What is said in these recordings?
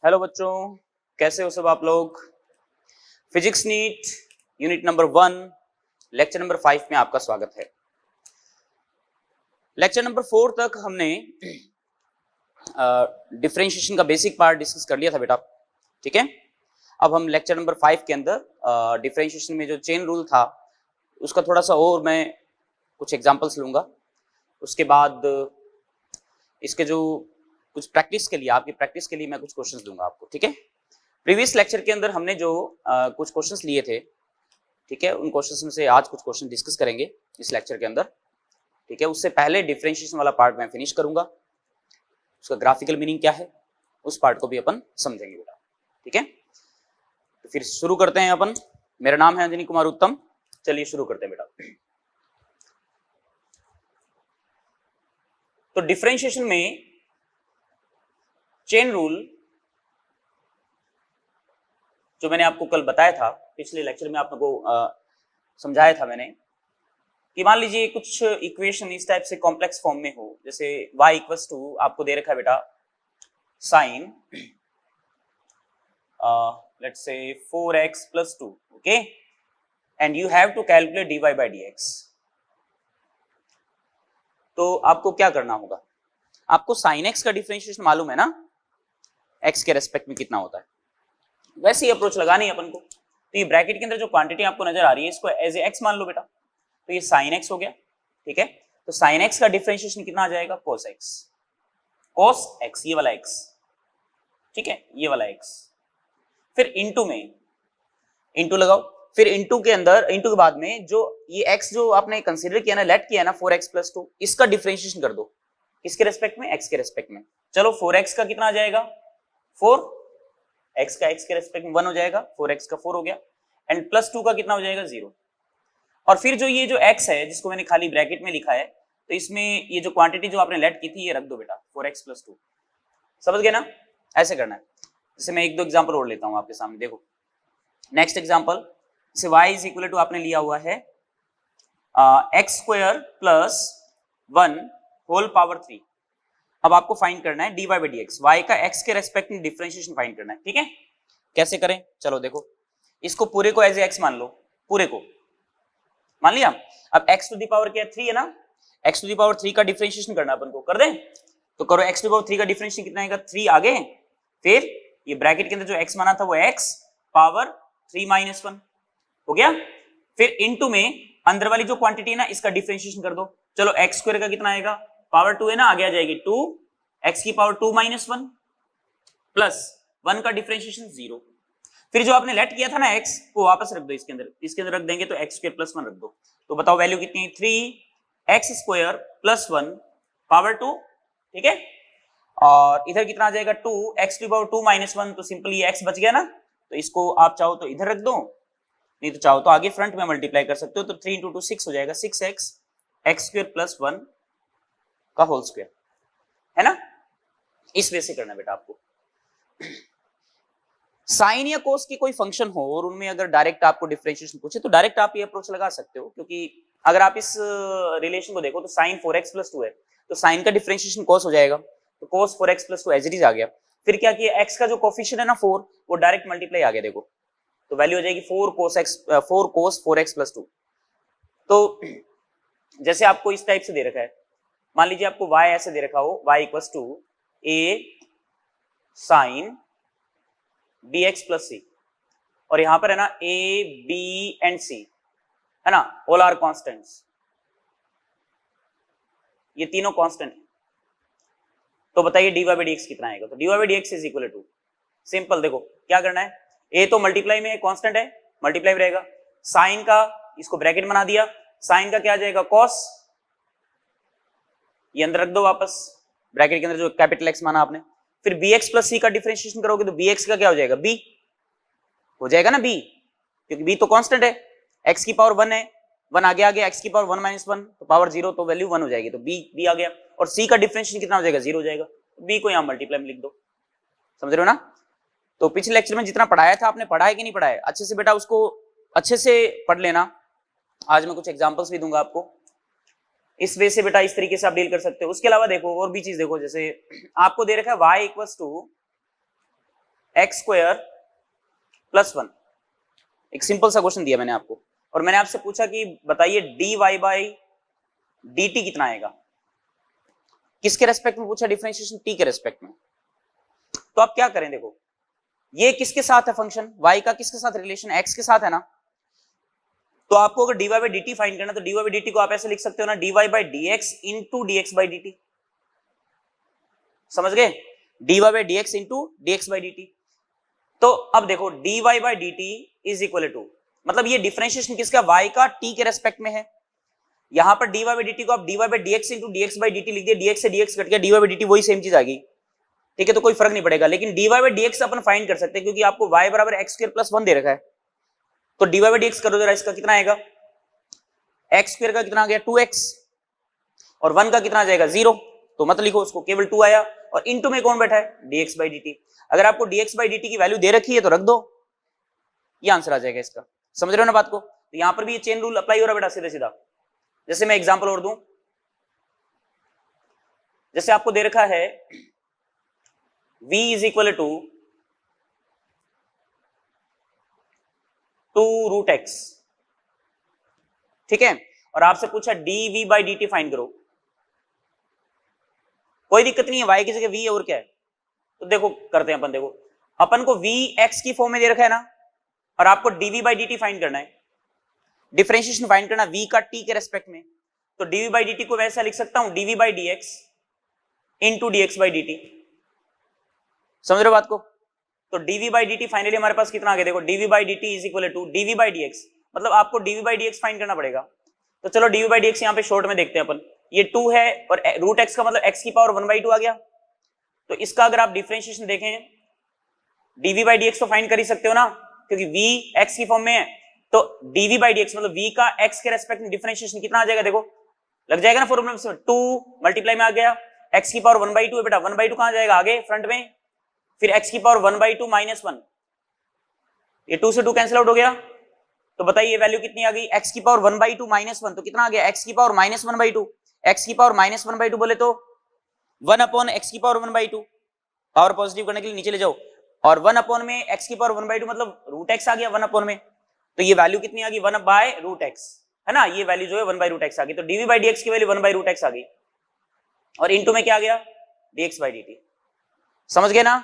Hello बच्चों, कैसे हो सब आप लोग। Physics NEET unit number 1 lecture number 5 में आपका स्वागत है। लेक्चर नंबर 4 तक हमने डिफरेंशिएशन का बेसिक पार्ट डिस्कस कर लिया था बेटा, ठीक है। अब हम लेक्चर नंबर 5 के अंदर डिफरेंशिएशन में जो चेन रूल था उसका थोड़ा सा और मैं कुछ एग्जांपल्स लूंगा। उसके बाद इसके जो कुछ प्रैक्टिस के लिए, आपकी प्रैक्टिस के लिए मैं कुछ क्वेश्चंस दूंगा आपको, ठीक है। प्रीवियस लेक्चर के अंदर हमने जो कुछ क्वेश्चंस लिए थे, ठीक है, उन क्वेश्चंस में से आज कुछ क्वेश्चन डिस्कस करेंगे इस लेक्चर के अंदर, ठीक है। उससे पहले डिफरेंशिएशन वाला पार्ट मैं फिनिश करूंगा, उसका ग्राफिकल मीनिंग क्या है उस पार्ट को भी अपन समझेंगे बेटा, ठीक है। तो फिर शुरू करते हैं अपन। मेरा नाम है अंजनी कुमार उत्तम, चलिए शुरू करते हैं बेटा। तो डिफरेंशिएशन में चेन रूल जो मैंने आपको कल बताया था, पिछले लेक्चर में आप लोगों को समझाया था मैंने कि मान लीजिए कुछ इक्वेशन इस टाइप से कॉम्प्लेक्स फॉर्म में हो, जैसे y इक्वल्स टू आपको दे रखा है बेटा साइन लेट्स से 4x plus 2, okay, and you have to calculate dy by dx। तो आपको क्या करना होगा, आपको sin x का डिफरेंशिएशन मालूम है ना, x के रेस्पेक्ट में कितना होता है, वैसी ही अप्रोच लगानी है अपन को। तो ये ब्रैकेट के अंदर जो क्वांटिटी आपको नजर आ रही है इसको एज ए एक्स मान लो बेटा, तो ये साइन एक्स हो गया, ठीक है। तो साइन एक्स का डिफरेंशिएशन कितना आ जाएगा, कोस एक्स, कोस एक्स ये वाला एक्स, ठीक है, ये वाला एक्स। फिर इनटू में इनटू लगाओ, फिर इनटू के अंदर, इनटू के बाद में जो ये एक्स जो आपने कंसीडर किया ना, लेट किया ना 4x प्लस 2, इसका डिफरेंशिएशन कर दो किसके रेस्पेक्ट में, एक्स के रेस्पेक्ट में। चलो 4x का कितना आ जाएगा 4, x का x के रेस्पेक्ट में 1 हो जाएगा, 4x का 4 हो गया, एंड प्लस 2 का कितना हो जाएगा 0। और फिर जो ये जो x है जिसको मैंने खाली ब्रैकेट में लिखा है, तो इसमें ये जो क्वांटिटी जो आपने लेट की थी ये रख दो बेटा 4x प्लस 2, समझ गए ना, ऐसे करना है। जैसे मैं एक दो एग्जांपल और लेता हूं आपके सामने, देखो नेक्स्ट एग्जांपल, जैसे y इज इक्वल टू आपने लिया हुआ है x square plus 1 whole power 3। अब आपको फाइंड करना है dy बाई dx, y का x के रेस्पेक्ट में डिफरेंशिएशन फाइंड करना है, ठीक है। कैसे करें, चलो देखो, इसको पूरे को एज ए x मान लो, पूरे को मान लिया। अब x टू दी पावर क्या है 3 है ना, x टू दी पावर 3 का डिफरेंशिएशन करना अपन को, कर दें तो करो। x टू दी पावर 3 का डिफरेंशिएशन कितना आएगा 3 आगे, फिर ये ब्रैकेट के अंदर जो x माना था वो x पावर 3 माइनस 1 हो गया। फिर इनटू में अंदर वाली जो क्वांटिटी है ना इसका डिफरेंशिएशन कर दो। चलो x स्क्वायर का कितना आएगा, पावर 2 है ना, आगे आ जाएगी 2 x की पावर 2 माइनस 1 प्लस 1 का डिफरेंशिएशन 0। फिर जो आपने लेट किया था ना x को वापस रख दो इसके अंदर रख देंगे तो x स्क्वायर प्लस 1 रख दो। तो बताओ वैल्यू कितनी है 3x स्क्वायर प्लस 1 पावर 2, ठीक है। और इधर कितना आ जाएगा 2x टू पावर 2 माइनस 1, तो सिंपली x बच गया ना, तो इसको आप चाहो तो इधर रख दो, नहीं तो चाहो तो आगे फ्रंट में मल्टीप्लाई कर सकते हो। तो 3 इंटू 2 6 हो जाएगा, 6x x स्क्वायर प्लस 1 का होल स्क्वायर, है ना। इस वे से करना बेटा आपको। साइन या कोस की कोई फंक्शन हो और उनमें अगर डायरेक्ट आपको डिफरेंशिएशन पूछे तो डायरेक्ट आप ये अप्रोच लगा सकते हो, क्योंकि अगर आप इस रिलेशन को देखो तो साइन 4x प्लस 2 है, तो साइन का डिफरेंशिएशन कोस हो जाएगा, तो cos 4x plus 2 as it is आ गया। फिर क्या किया, x का जो कोफिशिएंट है ना 4 वो डायरेक्ट मल्टीप्लाई आ गया, देखो तो वैल्यू हो जाएगी 4 कोस 4x प्लस 2। तो जैसे आपको इस टाइप से दे रखा है, मान लीजिए आपको y ऐसे दे रखा हो, y equals to a sine bx plus C, और यहां पर है ना a b एंड c है ना, ऑल आर कॉन्स्टेंट्स, ये तीनों कांस्टेंट है। तो बताइए dy बाई dx कितना आएगा, तो dy by dx is equal to, simple देखो क्या करना है, a तो मल्टीप्लाई में कांस्टेंट है, मल्टीप्लाई में रहेगा, साइन का इसको ब्रैकेट बना दिया, साइन का क्या आ जाएगा कॉस, ये अंदर रख दो वापस ब्रैकेट के अंदर जो कैपिटल x माना आपने। फिर bx प्लस c का डिफरेंशिएशन करोगे तो bx का क्या हो जाएगा, b हो जाएगा ना, b, क्योंकि b तो कांस्टेंट है, x की पावर 1 है, 1 आगे आ गया, x की पावर 1 माइनस 1 तो पावर 0, तो वैल्यू 1 हो जाएगी, तो b आ गया, और c का डिफरेंशिएशन कितना हो जाएगा 0 हो जाएगा, b को यहां मल्टीप्लाई में लिख दो, समझ रहे हो ना। तो पिछले लेक्चर में जितना पढ़ाया था आपने पढ़ा है कि नहीं पढ़ा है, अच्छे से बेटा उसको अच्छे से पढ़ लेना। आज मैं कुछ एग्जांपल्स भी दूंगा आपको, इस वे से बेटा इस तरीके से आप डील कर सकते हो। उसके अलावा देखो और भी चीज देखो, जैसे आपको दे रखा है y equals to x square plus 1। एक सिंपल सा क्वेश्चन दिया मैंने आपको, और मैंने आपसे पूछा कि बताइए dy बाई dt कितना आएगा। किसके रेस्पेक्ट में पूछा? डिफरेंशिएशन t के रेस्पेक्ट में। तो आप क्या करें, देखो ये किसके साथ है फंक्शन, y का किसके साथ रिलेशन, x के साथ है ना। तो आपको अगर dy बाई dt फाइंड करना तो dy बाई dt को आप ऐसे लिख सकते हो ना, dy by dx into dx by dt। समझ गए? dy by dx into dx by dt। तो अब देखो dy by dt is equal to, मतलब ये डिफरेंशिएशन किसका, y का t के रेस्पेक्ट में है। यहां पर dy बाई dt को आप dy by dx into dx by dt लिख दिए, dx से dx कट गया, dy बाई dt वही सेम चीज आ गई, ठीक है, तो कोई फर्क नहीं पड़ेगा। लेकिन dy by dx upon find कर सकते हैं क्योंकि आपको y बराबर x स्क्वायर प्लस 1 दे रखा है। तो dy बाई dx करो जरा, इसका कितना आएगा, x स्क्वायर का कितना आ गया 2x, और 1 का कितना आ जाएगा 0, तो मत लिखो उसको, केवल 2 आया, और इनटू में कौन बैठा है, dx बाई dt। अगर आपको dx बाई dt की वैल्यू दे रखी है तो रख दो, ये आंसर आ जाएगा इसका। समझ रहे हो ना बात को? तो यहां पर भी ये चेन रूल अप्लाई हो रहा है बेटा, सीधे सीधा। जैसे मैं एग्जांपल और दूं, जैसे आपको दे रखा है v is equal to 2 root x, ठीक है, और आपसे पूछा dv बाई dt फाइंड करो। कोई दिक्कत नहीं है, y की जगह v है और क्या है, तो देखो करते हैं अपन। देखो अपन को v x की फॉर्म में दे रखा है ना, और आपको dv बाई dt फाइंड करना है, डिफरेंशिएशन फाइंड करना v का t के रेस्पेक्ट में। तो dv बाई dt को वैसा लिख सकता हूं, dv by dx into dx by dt। समझ रहे हो बात को? तो dv बाई dt फाइनली हमारे पास कितना आ गया, देखो dv by dt is equal to dv by dx, मतलब आपको dv बाई dx फाइंड करना पड़ेगा। तो चलो dv बाई dx यहाँ पे शॉर्ट में देखते हैं अपन, ये 2 है और रूट x का मतलब x की पावर 1/2 आ गया। तो इसका अगर आप डिफरेंशिएशन देखें, dv बाई dx तो फाइंड कर ही सकते हो ना, क्योंकि v x की फॉर्म में है। तो dv बाई dx मतलब v का x के रेस्पेक्ट में डिफरेंशिएशन कितना आ जाएगा, देखो लग जाएगा ना फॉर्मूला में, 2 मल्टीप्लाई में आ गया, x की पावर 1/2 है बेटा, 1/2 कहां जाएगा आगे फ्रंट में, फिर x की पावर 1/2 माइनस 1, ये 2 से 2 कैंसिल आउट हो गया। तो बताइए वैल्यू कितनी आ गई, x की पावर 1/2 माइनस 1, तो कितना आ गया x की पावर माइनस 1/2। x की पावर माइनस 1/2 बोले तो 1 अपॉन x की पावर 1/2, पावर पॉजिटिव करने के लिए नीचे ले जाओ, और 1 अपॉन में x की पावर 1/2 मतलब रूट x आ गया 1 अपॉन में, तो ये वैल्यू कितनी आ गई 1 बाय रूट x, है ना, ये वैल्यू जो है 1 बाय रूट x आ गई। तो dv बाई dx की वैल्यू 1 बाय रूट x आ गई, और इनटू में क्या आ गया dx बाई dt। समझ गए ना?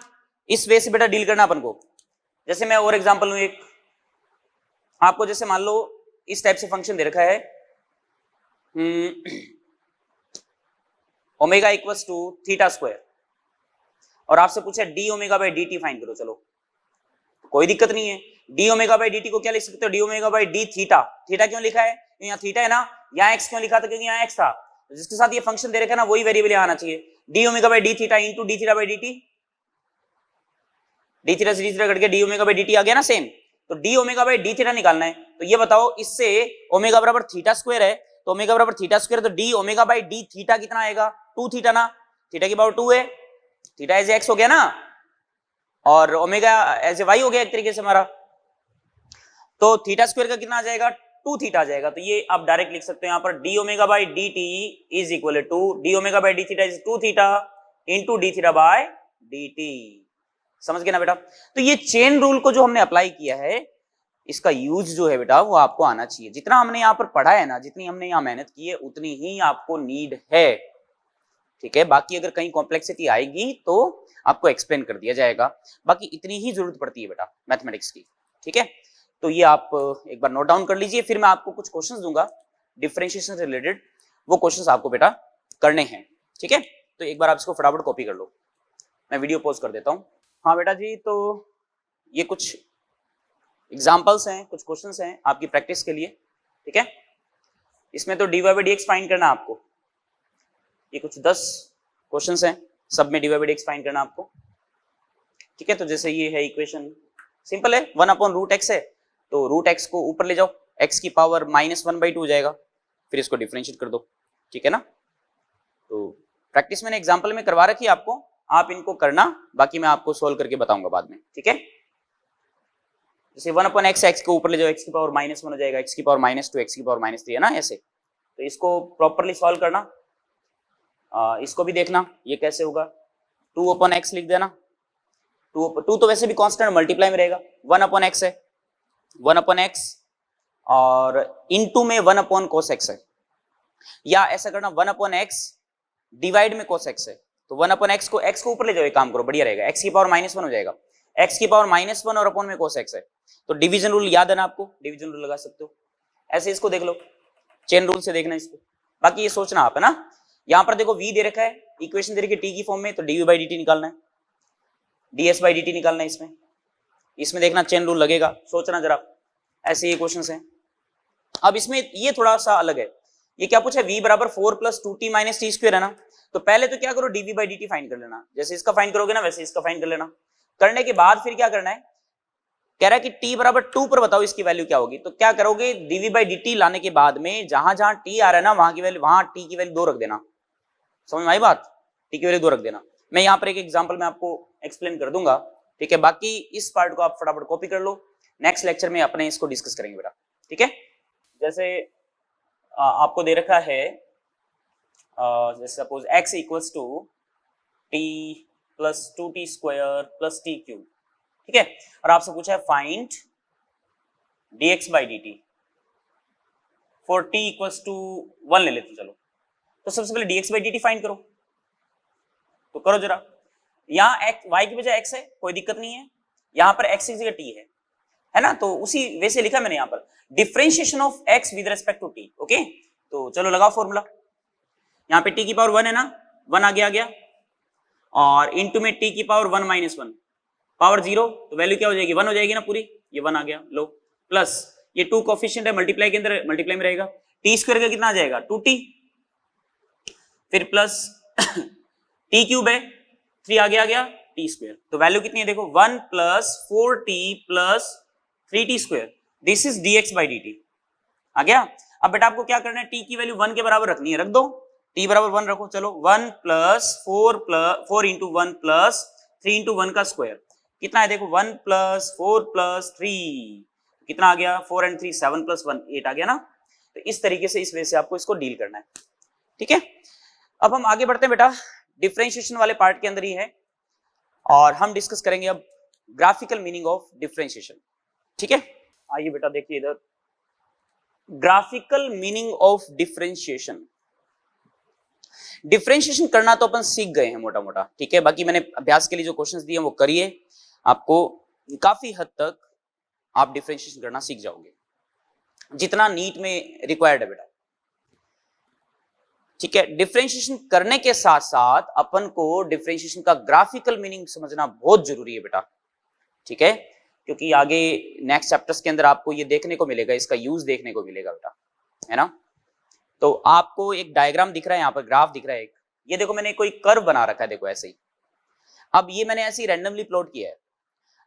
इस वे से बेटा डील करना अपन को। जैसे मैं और एग्जांपल लूं एक, आपको जैसे मान लो इस टाइप से फंक्शन दे रखा है, omega equals to theta square, और आपसे पूछा d omega by D t find करो। चलो कोई दिक्कत नहीं है, d omega by D t को क्या लिख सकते हो, d omega by D theta. Theta क्यों लिखा है, यहाँ थीटा है ना, यहाँ एक्स क्यों लिखा था, क्योंकि यहाँ एक्स था, जिसके साथ ये फंक्शन दे रखा है ना वही वेरिएबल यहाँ आना चाहिए। D omega by D theta into D theta by D T, D theta से डी थीटा कट के D omega by D T आ गया ना सेम। तो D omega by D theta निकालना है, तो ये बताओ इससे ओमेगा बराबर थीटा स्क्वायर है, तो ओमेगा बराबर थीटा स्क्वायर, तो D omega by D theta कितना आएगा 2 थीटा ना, थीटा की पावर 2 है, थीटा एज एक्स हो गया ना, और ओमेगा एज ए वाई हो गया एक तरीके से हमारा। तो थीटा स्क्वायर का कितना आ जाएगा 2 थीटा आ जाएगा। तो ये आप डायरेक्ट लिख सकते हो यहाँ पर d omega by D t is equal to d omega by D theta is 2 theta into D theta by d t. समझ गए ना बेटा? तो ये चेन रूल को जो हमने अप्लाई किया है, इसका यूज जो है बेटा वो आपको आना चाहिए। जितना हमने यहाँ पर पढ़ा है ना, जितनी हमने यहाँ मेहनत की है उतनी ही आपको नीड है, ठीक है। बाकी अगर कहीं कॉम्प्लेक्सिटी आएगी तो आपको एक्सप्लेन कर दिया जाएगा, बाकी इतनी ही जरूरत पड़ती है बेटा मैथमेटिक्स की, ठीक है। तो ये आप एक बार नोट डाउन कर लीजिए, फिर मैं आपको कुछ क्वेश्चंस दूंगा डिफरेंशिएशन से रिलेटेड, वो क्वेश्चंस आपको बेटा करने हैं, ठीक है। तो एक बार आप इसको फटाफट कॉपी कर लो, मैं वीडियो पॉज कर देता हूँ। हाँ बेटा जी, तो ये कुछ एग्जाम्पल्स हैं, कुछ क्वेश्चंस हैं आपकी प्रैक्टिस के लिए, ठीक है। इसमें तो dy बाई dx फाइंड करना आपको, ये कुछ 10 क्वेश्चंस हैं, सब में dy बाई dx फाइंड करना आपको, ठीक है। तो जैसे ये है इक्वेशन, सिंपल है, 1 अपॉन रूट एक्स है, तो रूट एक्स को ऊपर ले जाओ, x की पावर माइनस 1/2 हो जाएगा, फिर इसको डिफरेंशिएट कर दो, ठीक है ना। तो प्रैक्टिस मैंने एग्जाम्पल में करवा रखी है आपको, आप इनको करना, बाकी मैं आपको सोल्व करके बताऊंगा बाद में, ठीक है। जैसे 1 अपॉन एक्स, एक्स को ऊपर ले जाओ, x की पावर माइनस 1 हो जाएगा, x की पावर माइनस 2, x की पावर माइनस 3 है ना, ऐसे। तो इसको प्रॉपरली सॉल्व करना, इसको भी देखना ये कैसे होगा, 2 अपॉन एक्स लिख देना, टू तो वैसे भी कांस्टेंट मल्टीप्लाई में रहेगा, 1/x है, 1/x और इनटू में 1/cos x है, या ऐसा करना 1/x डिवाइड में cos x है, तो 1/x को x को ऊपर ले जाओ, एक काम करो बढ़िया रहेगा, x की पावर -1 हो जाएगा, x की पावर -1 और अपॉन में cos x है, तो डिवीजन रूल याद है ना आपको, डिवीजन रूल लगा सकते हो। ऐसे इसको देख लो, चेन रूल से देखना इसको, बाकी ये सोचना आप है ना। यहां पर देखो v दे रखा है, इक्वेशन दे रखी है t की फॉर्म में, तो dv/dt निकालना है, ds/dt निकालना है, इसमें देखना चेन रूल लगेगा, सोचना जरा, ऐसे ये क्वेश्चन है। अब इसमें ये थोड़ा सा अलग है, ये क्या पूछा है, v बराबर 4 + 2t - t² है ना, तो पहले तो क्या करो dv/dt फाइंड कर लेना, जैसे इसका फाइंड करोगे ना वैसे इसका फाइंड कर लेना, करने के बाद फिर क्या करना है, कह रहा है कि t बराबर 2 पर बताओ इसकी वैल्यू क्या होगी, तो क्या करोगे dv/dt लाने के बाद में जहां जहां t आ रहा है ना वहां की वैल्यू, वहां t की वैल्यू 2 रख देना, समझ में आई बात, t की वैल्यू 2 रख देना। मैं यहाँ पर एक एग्जांपल में आपको एक्सप्लेन कर दूंगा, ठीक है, बाकी इस पार्ट को आप फटाफट कॉपी कर लो, नेक्स्ट लेक्चर में अपने इसको डिस्कस करेंगे बेटा, ठीक है। जैसे आपको दे रखा है, जैसे suppose x equals to t + 2t² + t³, ठीक है, और आपसे पूछा है फाइंड dx/dt फॉर t = 1 ले लेते, चलो तो सबसे पहले dx/dt फाइंड करो, तो करो जरा, यहाँ y की बजाय x है, कोई दिक्कत नहीं है, यहाँ पर x की जगह t है ना, तो उसी वैसे लिखा मैंने यहाँ पर differentiation of x with respect to t, okay, तो चलो लगाओ फॉर्मूला, यहाँ पे t की पावर 1 है ना, 1 आ गया, और इनटू में t की पावर 1 - 1 पावर 0, तो वैल्यू क्या हो जाएगी, 1 हो जाएगी ना पूरी, ये 1 आ गया, लो, प्लस ये 2 कोफिशिएंट है, मल्टीप्लाई के अंदर मल्टीप्लाई में रहेगा, t² का कितना आ जाएगा 2t, फिर प्लस t³ है 3 आ गया t², तो वैल्यू कितनी है देखो 1 + 4t + 3t², this is dx/dt आ गया। अब बेटा आपको क्या करना है, t की वैल्यू 1 के बराबर रखनी है, रख दो, t बराबर 1 रखो, चलो 1 + 4 × 1 + 3 × 1 का स्क्वायर कितना है देखो, 1 + 4 + 3 कितना आ गया, 4 and 3 7 + 1 8 आ गया ना, तो इस तरीके से इस वजह से आपको इसको डील करना है, ठीक है। अब हम आगे बढ़ते हैं बेटा, डिफरेंशिएशन वाले पार्ट के अंदर ही है, और हम डिस्कस करेंगे अब ग्राफिकल मीनिंग ऑफ डिफरेंशिएशन, ठीक है। आइए बेटा देखिए इधर, graphical meaning of differentiation, differentiation करना तो अपन सीख गए हैं मोटा मोटा, ठीक है, बाकी मैंने अभ्यास के लिए जो क्वेश्चंस दिए वो करिए, आपको काफी हद तक आप डिफरेंशिएशन करना सीख जाओगे, जितना नीट में रिक्वायर्ड है बेटा, ठीक है। डिफरेंशिएशन करने के साथ साथ अपन को डिफरेंशिएशन का ग्राफिकल मीनिंग समझना बहुत जरूरी है बेटा, ठीक है, क्योंकि आगे नेक्स्ट चैप्टर्स के अंदर आपको ये देखने को मिलेगा, इसका यूज देखने को मिलेगा बेटा, है ना। तो आपको एक डायग्राम दिख रहा है, यहाँ पर ग्राफ दिख रहा है एक, ये देखो मैंने कोई कर्व बना रखा है, देखो ऐसे ही, अब ये मैंने ऐसे ही रैंडमली प्लॉट किया है,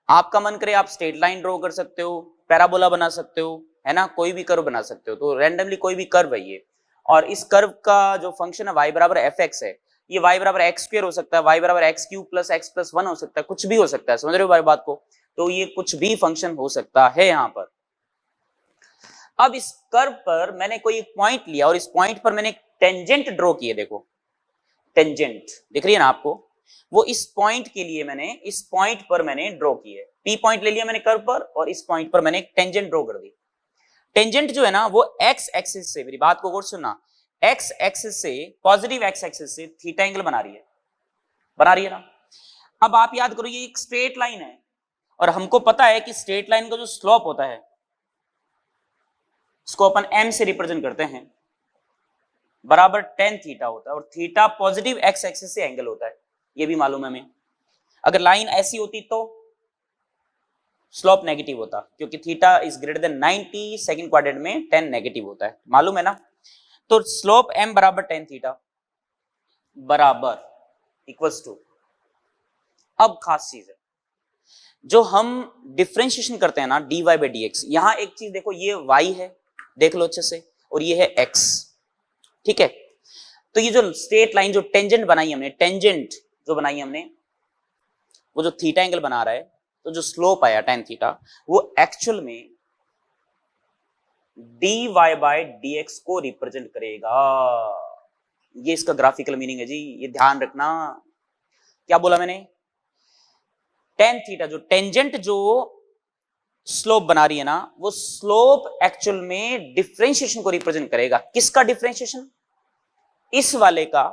आपका मन करे आप स्ट्रेट लाइन ड्रॉ कर सकते हो, पैराबोला बना सकते हो, है ना, कोई भी कर्व बना सकते हो, तो रैंडमली कोई भी कर्व है ये, और इस कर्व का जो फंक्शन है y बराबर fx है, ये y बराबर x² हो सकता है, y बराबर x³ + x + 1 हो सकता है, कुछ भी हो सकता है, समझ रहे हो बात को, तो ये कुछ भी फंक्शन हो सकता है यहाँ पर। अब इस कर्व पर मैंने कोई एक पॉइंट लिया और इस पॉइंट पर मैंने एक टेंजेंट ड्रॉ किए, देखो टेंजेंट दिख रही है ना आपको, वो इस पॉइंट के लिए मैंने इस पॉइंट पर मैंने ड्रॉ किए, P पॉइंट ले लिया मैंने कर्व पर, और इस पॉइंट पर मैंने एक टेंजेंट ड्रॉ कर दी। टेंजेंट जो है ना वो x एक्सिस से, मेरी बात को गौर सुनना, x एक्सिस से, पॉजिटिव x एक्सिस से थीटा एंगल बना रही है ना। अब आप याद करो ये एक स्ट्रेट लाइन है, और हमको पता है कि स्ट्रेट लाइन का जो स्लोप होता है इसको अपन m से रिप्रेजेंट करते हैं, बराबर tan थीटा होता है, और थीटा पॉजिटिव x एक्सिस से एंगल होता है, ये भी मालूम है हमें। अगर लाइन ऐसी होती तो स्लोप नेगेटिव होता, क्योंकि theta is greater than 90, second quadrant में tan नेगेटिव होता है, मालूम है ना। तो स्लोप m बराबर tan थीटा बराबर इक्वल्स टू, अब खास चीज है जो हम डिफरेंशिएशन करते हैं ना dy/dx, यहां एक चीज देखो, ये y है, देख लो अच्छे से, और ये है x, ठीक है। तो ये जो स्ट्रेट लाइन जो टेंजेंट बनाई हमने, टेंजेंट जो बनाई हमने, वो जो थीटा एंगल बना रहा है, तो जो स्लोप आया tan थीटा, वो एक्चुअल में dy/dx को रिप्रेजेंट करेगा, ये इसका ग्राफिकल मीनिंग है जी, ये ध्यान रखना। क्या बोला मैंने, टेन थीटा जो टेंजेंट जो स्लोप बना रही है ना, वो स्लोप एक्चुअल में डिफरेंशिएशन को रिप्रेजेंट करेगा। किसका डिफरेंशिएशन? इस वाले का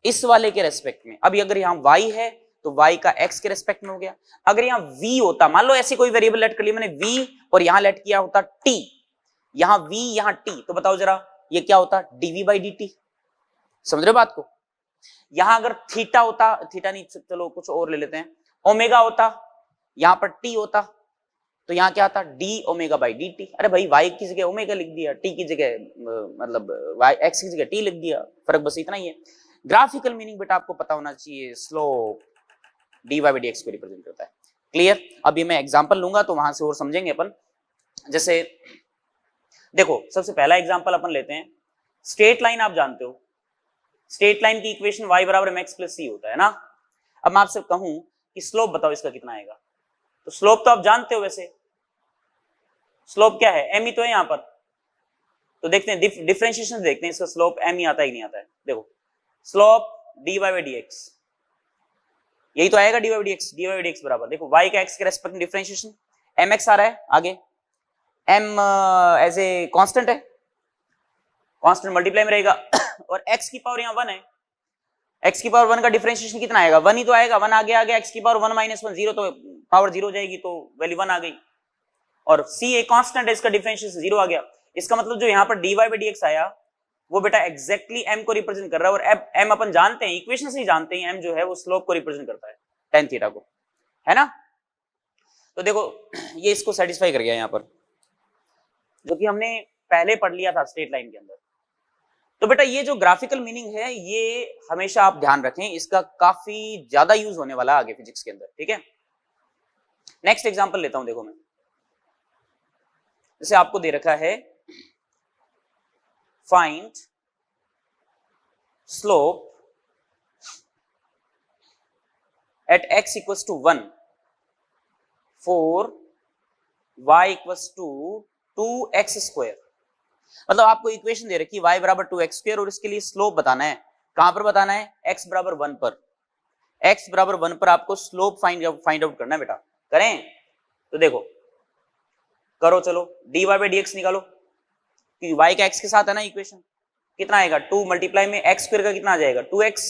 इस वाले के रेस्पेक्ट में। अभी अगर यहां y है तो y का x के रेस्पेक्ट में हो गया। अगर यहां v होता, मान लो ऐसी कोई वेरिएबल लेट कर लिया मैंने v और यहां लेट किया होता t, यहां v यहां t, तो बताओ जरा ये क्या होता? dv by dt। समझ रहे हो बात को? यहां अगर थीटा होता, थीटा नहीं, चलो कुछ और ले लेते हैं, ओमेगा होता, यहां पर t होता, तो यहां क्या आता? d omega by dt। अरे भाई y की जगह ओमेगा लिख दिया, t की जगह मतलब x की जगह t लिख दिया, फर्क बस इतना ही है। ग्राफिकल मीनिंग बेटा आपको पता होना चाहिए, स्लोप dy बाई dx को रिप्रेजेंट करता है। क्लियर? अभी मैं एग्जांपल लूंगा तो वहां से और समझेंगे अपन। जैसे देखो, सबसे पहला एग्जांपल अपन लेते हैं, स्ट्रेट लाइन आप जानते हो, स्ट्रेट लाइन की इक्वेशन y बराबर mx प्लस c होता है ना। अब मैं आपसे कहूं कि स्लोप बताओ इसका कितना आएगा, तो स्लोप तो आप जानते हो, वैसे स्लोप क्या है? m ही तो है यहां पर। तो देखते हैं डिफरेंशिएशन देखते हैं, इसका स्लोप m ही आता है कि नहीं आता है। देखो स्लोप dy बाई dx, यही तो आएगा dy बाई dx बराबर, देखो y का x के रेस्पेक्ट में डिफरेंशिएशन, mx आ रहा है आगे, m एज ए कांस्टेंट है, कांस्टेंट मल्टीप्लाई में रहेगा और x की पावर यहां 1 है, x की पावर 1 का डिफरेंशिएशन कितना आएगा? 1 ही तो आएगा, 1 आगे आ गया, x की पावर 1 माइनस 1 0, तो पावर 0 हो जाएगी, तो वैल्यू 1 आ गई। और c एक कांस्टेंट है, इसका डिफरेंशिएशन 0 आ गया। इसका मतलब जो यहां पर dy बाई dx आया वो बेटा एग्जैक्टली m को रिप्रेजेंट कर रहा है, और m अपन जानते हैं, इक्वेशन से ही जानते हैं, m जो है वो स्लोप को रिप्रेजेंट करता है, tan थीटा को, है ना। तो देखो ये इसको सेटिस्फाई कर गया यहां पर, जो कि हमने पहले पढ़ लिया था स्ट्रेट लाइन के अंदर। तो बेटा ये जो ग्राफिकल मीनिंग है ये हमेशा आप ध्यान रखें, इसका काफी ज्यादा यूज होने वाला है आगे फिजिक्स के अंदर, ठीक है। नेक्स्ट एग्जांपल लेता हूं, देखो मैं, जैसे आपको दे रखा है find slope at x equals to 1 for y equals to 2x square. मतलब आपको इक्वेशन दे रखी है y बराबर 2x स्क्वायर, और इसके लिए स्लोप बताना है। कहां पर बताना है? x बराबर 1 पर। x बराबर 1 पर आपको स्लोप फाइंड आउट करना है बेटा। करें? तो देखो करो, चलो dy बाई dx निकालो, क्योंकि y का x के साथ है ना इक्वेशन। कितना आएगा? 2 मल्टीप्लाई में x स्क्वायर का कितना आ जाएगा? 2x,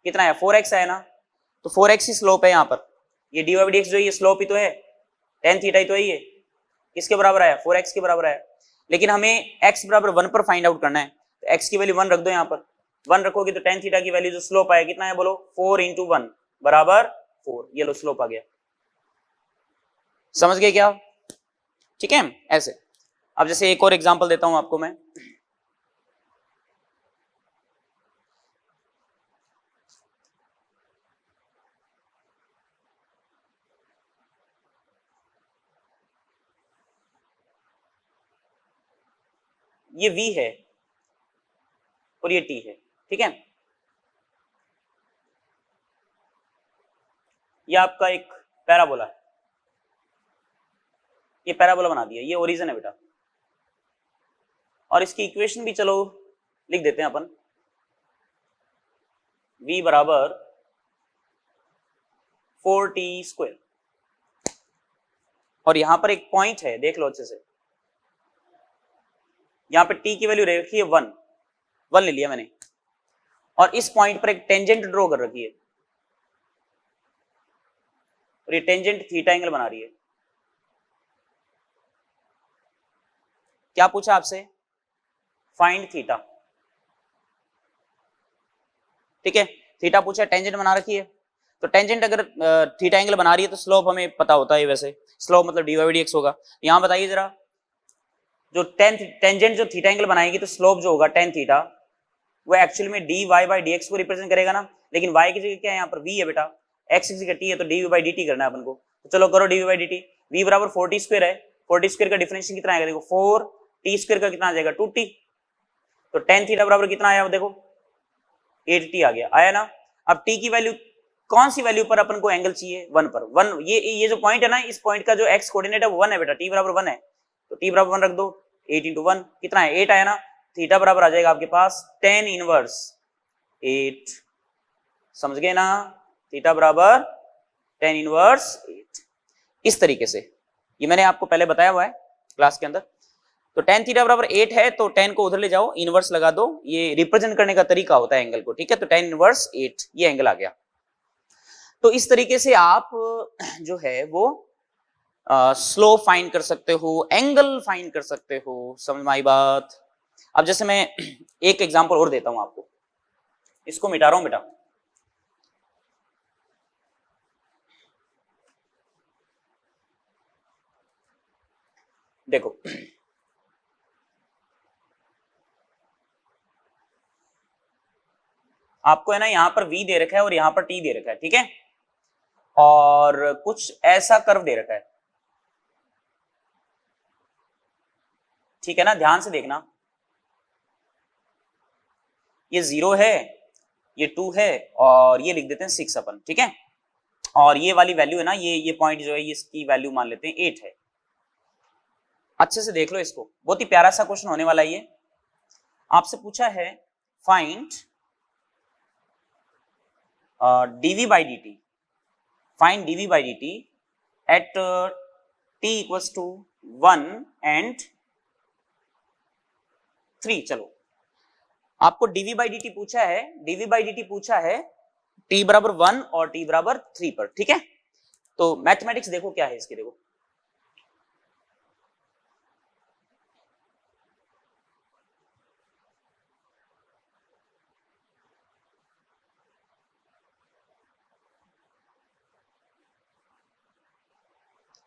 कितना है? 4x है ना, तो 4x ही स्लोप है यहाँ पर। ये dy बाई dx जो ये स्लोप ही तो है, tan थीटा ही तो है ये। किसके बराबर आया? 4x के बराबर आया। लेकिन हमें x बराबर 1 पर फाइंड आउट करना है, तो x की वैल्यू 1 रख दो यहाँ पर। 1 रखोगे तो tan थीटा की वैल्यू जो स्लोप आया कितना है बोलो? 4 इंटू 1 बराबर 4। ये लो स्लोप आ गया। समझ गए क्या? ठीक है, ऐसे। अब जैसे एक और एग्जांपल देता हूं आपको मैं, ये v है और ये t है, ठीक है। ये आपका एक पैराबोला है, ये पैराबोला बना दिया, ये ओरिजिन है बेटा। और इसकी इक्वेशन भी चलो लिख देते हैं अपन, v बराबर 4t स्क्वायर, और यहां पर एक पॉइंट है, देख लो अच्छे से, यहां पे t की वैल्यू रखी है 1 ले लिया मैंने, और इस पॉइंट पर एक टेंजेंट ड्रॉ कर रखी है, और ये टेंजेंट थीटा एंगल बना रही है। क्या पूछा आपसे? फाइंड थीटा, ठीक है। थीटा पूछा, टेंजेंट बना रखी है, तो टेंजेंट अगर थीटा एंगल बना रही है तो स्लोप हमें पता होता है, वैसे स्लोप मतलब dy बाई dx होगा। यहां बताइए जरा, जो टेंजेंट जो थीटा एंगल बनाएगी तो स्लोप जो होगा tan थीटा वो एक्चुअली में dy बाई dx को रिप्रेजेंट करेगा ना, लेकिन y की जगह क्या है यहाँ पर? v है बेटा, x की जगह t है, तो dv बाई dt करना है अपन को। तो चलो करो dv बाई dt। v बराबर 4t स्क्वायर है, 4t स्क्वायर का डिफरेंशियल कितना आएगा? देखो 4t स्क्वायर का कितना आ जाएगा? 2t। तो tan थीटा बराबर कितना आया? देखो 8t आ गया, आया ना। अब t की वैल्यू, कौन सी वैल्यू पर अपन को एंगल चाहिए? 1 पर। 1, ये जो पॉइंट है ना, इस पॉइंट का जो x कोऑर्डिनेट है वो 1 है बेटा, t बराबर 1 है, तो t बराबर 1 रख दो। 8 इंटू 1 कितना है? 8 आया ना। थीटा बराबर आ जाएगा आपके पास tan इनवर्स 8। समझ गए ना? थीटा बराबर tan इनवर्स 8। इस तरीके से, ये मैंने आपको पहले बताया हुआ है क्लास के अंदर। तो tan थीटा बराबर 8 है तो tan को उधर ले जाओ, इनवर्स लगा दो, ये रिप्रेजेंट करने का तरीका होता है एंगल को, ठीक है। तो tan इनवर्स 8 ये एंगल आ गया। तो इस तरीके से आप जो है वो स्लो फाइंड कर सकते हो, एंगल फाइंड कर सकते हो। समझ में आई बात? अब जैसे मैं एक एग्जांपल और देता हूं आपको, इसको मिटा रहा हूं बेटा। देखो आपको है ना यहां पर v दे रखा है और यहां पर t दे रखा है, ठीक है, और कुछ ऐसा कर्व दे रखा है, ठीक है ना, ध्यान से देखना। ये 0 है, ये 2 है, और ये लिख देते हैं 6 अपन, ठीक है। और ये वाली वैल्यू है ना, ये पॉइंट जो है इसकी वैल्यू मान लेते हैं 8 है। अच्छे से देख लो इसको, बहुत ही प्यारा सा क्वेश्चन होने वाला है ये। आपसे पूछा है find dv by dt, find dv by dt at t equals to 1 and 3। चलो आपको dv by dt पूछा है, dv by dt पूछा है t बराबर 1 और t बराबर 3 पर, ठीक है। तो मैथमेटिक्स देखो क्या है इसकी, देखो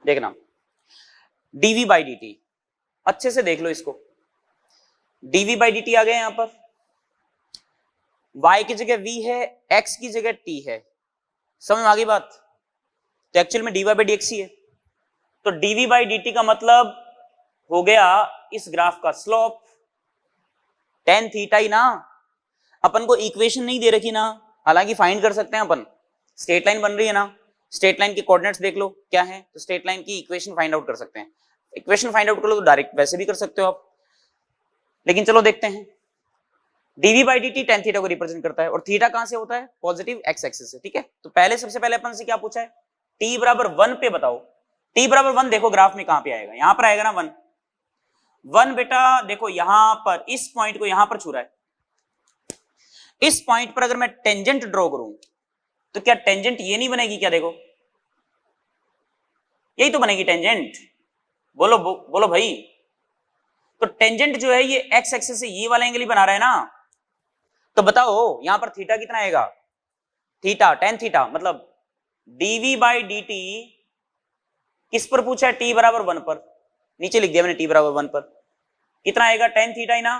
देखना dv by dt, अच्छे से देख लो इसको। dv by dt आ गया यहां पर, y की जगह v है, x की जगह t है। समझ में आ गई बात? तो एक्चुअल में dy by dx ही है। तो dv by dt का मतलब हो गया इस ग्राफ का स्लोप tan थीटा ही ना। अपन को इक्वेशन नहीं दे रखी ना, हालांकि फाइंड कर सकते हैं अपन। स्ट्रेट लाइन बन रही है ना, स्ट्रेट लाइन के कोऑर्डिनेट्स देख लो क्या है, तो स्ट्रेट लाइन की इक्वेशन फाइंड आउट कर सकते हैं। इक्वेशन फाइंड आउट कर लो तो डायरेक्ट वैसे भी कर सकते हो आप, लेकिन चलो देखते हैं। dv by dt tan theta को रिप्रेजेंट करता है, और थीटा कहां से होता है? पॉजिटिव x एक्सिस से, ठीक है। तो पहले सबसे पहले अपन से क्या पूछा है? t बराबर 1 पे बताओ। t बराबर 1 देखो ग्राफ में कहां पे आएगा, यहां पर आएगा ना 1। 1 बेटा देखो यहां पर इस पॉइंट को यहां पर छू रहा है। इस पॉइंट पर अगर मैं टेंजेंट ड्रॉ करूं तो क्या टेंजेंट ये नहीं बनेगी क्या? देखो यही तो बनेगी टेंजेंट। बोलो बोलो भाई। तो टेंजेंट जो है ये एक्स एक्सिस से ये वाला एंगल ही बना रहा है ना। तो बताओ यहां पर थीटा कितना आएगा? थीटा tan थीटा, मतलब dv by dt किस पर पूछा है? t बराबर 1 पर। नीचे लिख दिया मैंने t बराबर 1 पर। कितना आएगा? tan थीटा ही ना।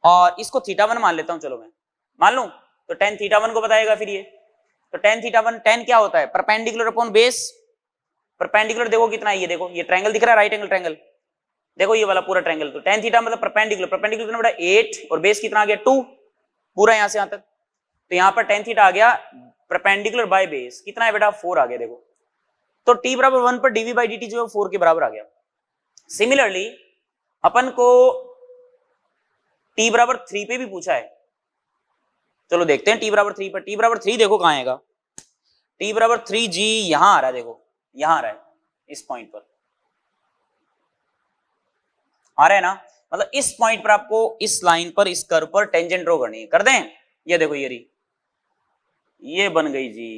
और इसको थीटा 1 मान लेता हूं, चलो मैं मान लूं, तो tan थीटा 1 को बताएगा फिर ये। तो tan थीटा 1, tan क्या होता है? Perpendicular upon base. परपेंडिकुलर देखो कितना है, ये देखो ये ट्रायंगल दिख रहा है, राइट एंगल ट्रायंगल, देखो ये वाला पूरा ट्रायंगल। तो tan थीटा मतलब परपेंडिकुलर, परपेंडिकुलर कितना बड़ा 8 और बेस कितना आ गया 2, पूरा यहां से यहां तक। तो यहां पर tan थीटा आ गया परपेंडिकुलर बाय बेस, कितना है बेटा 4 आ गया देखो। तो t बराबर 1 पर dv by dt जो है 4 के बराबर आ गया। सिमिलरली अपन को t बराबर 3 पे भी पूछा है, चलो देखते हैं t बराबर 3 पर। t बराबर 3 देखो कहां आएगा? t बराबर 3 जी यहां आ रहा है, देखो यहां आ रहा है, इस पॉइंट पर आ रहा है ना। मतलब इस पॉइंट पर आपको इस लाइन पर, इस कर्व पर टेंजेंट ड्रॉ करनी है। कर दें? ये देखो ये रही, ये बन गई जी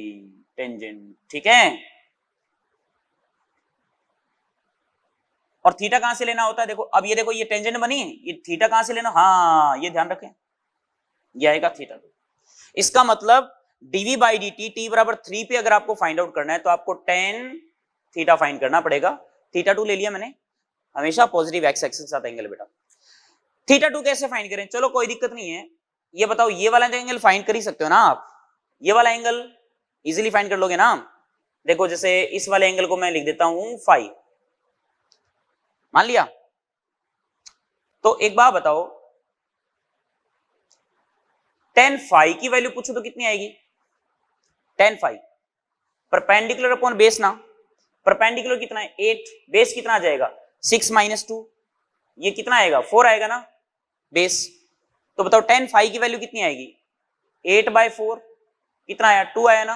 टेंजेंट, ठीक है। और थीटा कहां से लेना होता है? देखो अब ये देखो ये टेंजेंट बनी, ये थीटा कहां से लेना? हाँ ये ध्यान रखें, ये आएगा थीटा 2। इसका मतलब dv by dt t बराबर 3 पे अगर आपको फाइंड आउट करना है तो आपको tan थीटा फाइंड करना पड़ेगा। थीटा 2 ले लिया मैंने, हमेशा पॉजिटिव एक्स एक्सिस के साथ एंगल बेटा। थीटा 2 कैसे फाइंड करें? चलो कोई दिक्कत नहीं है, ये बताओ ये वाला एंगल फाइंड कर ही सकते हो ना आप, ये वाला एंगल इजीली फाइंड कर लोगे ना। देखो जैसे इस वाले एंगल को मैं लिख देता हूं फाई, मान लिया। तो एक बात बताओ, tan फाई की वैल्यू पूछो तो कितनी आएगी? tan phi perpendicular upon base ना, परपेंडिकुलर कितना है 8, बेस कितना आ जाएगा 6 माइनस 2, ये कितना आएगा 4 आएगा ना बेस। तो बताओ tan फाई की वैल्यू कितनी आएगी? 8 by 4 कितना आया? 2 आया ना।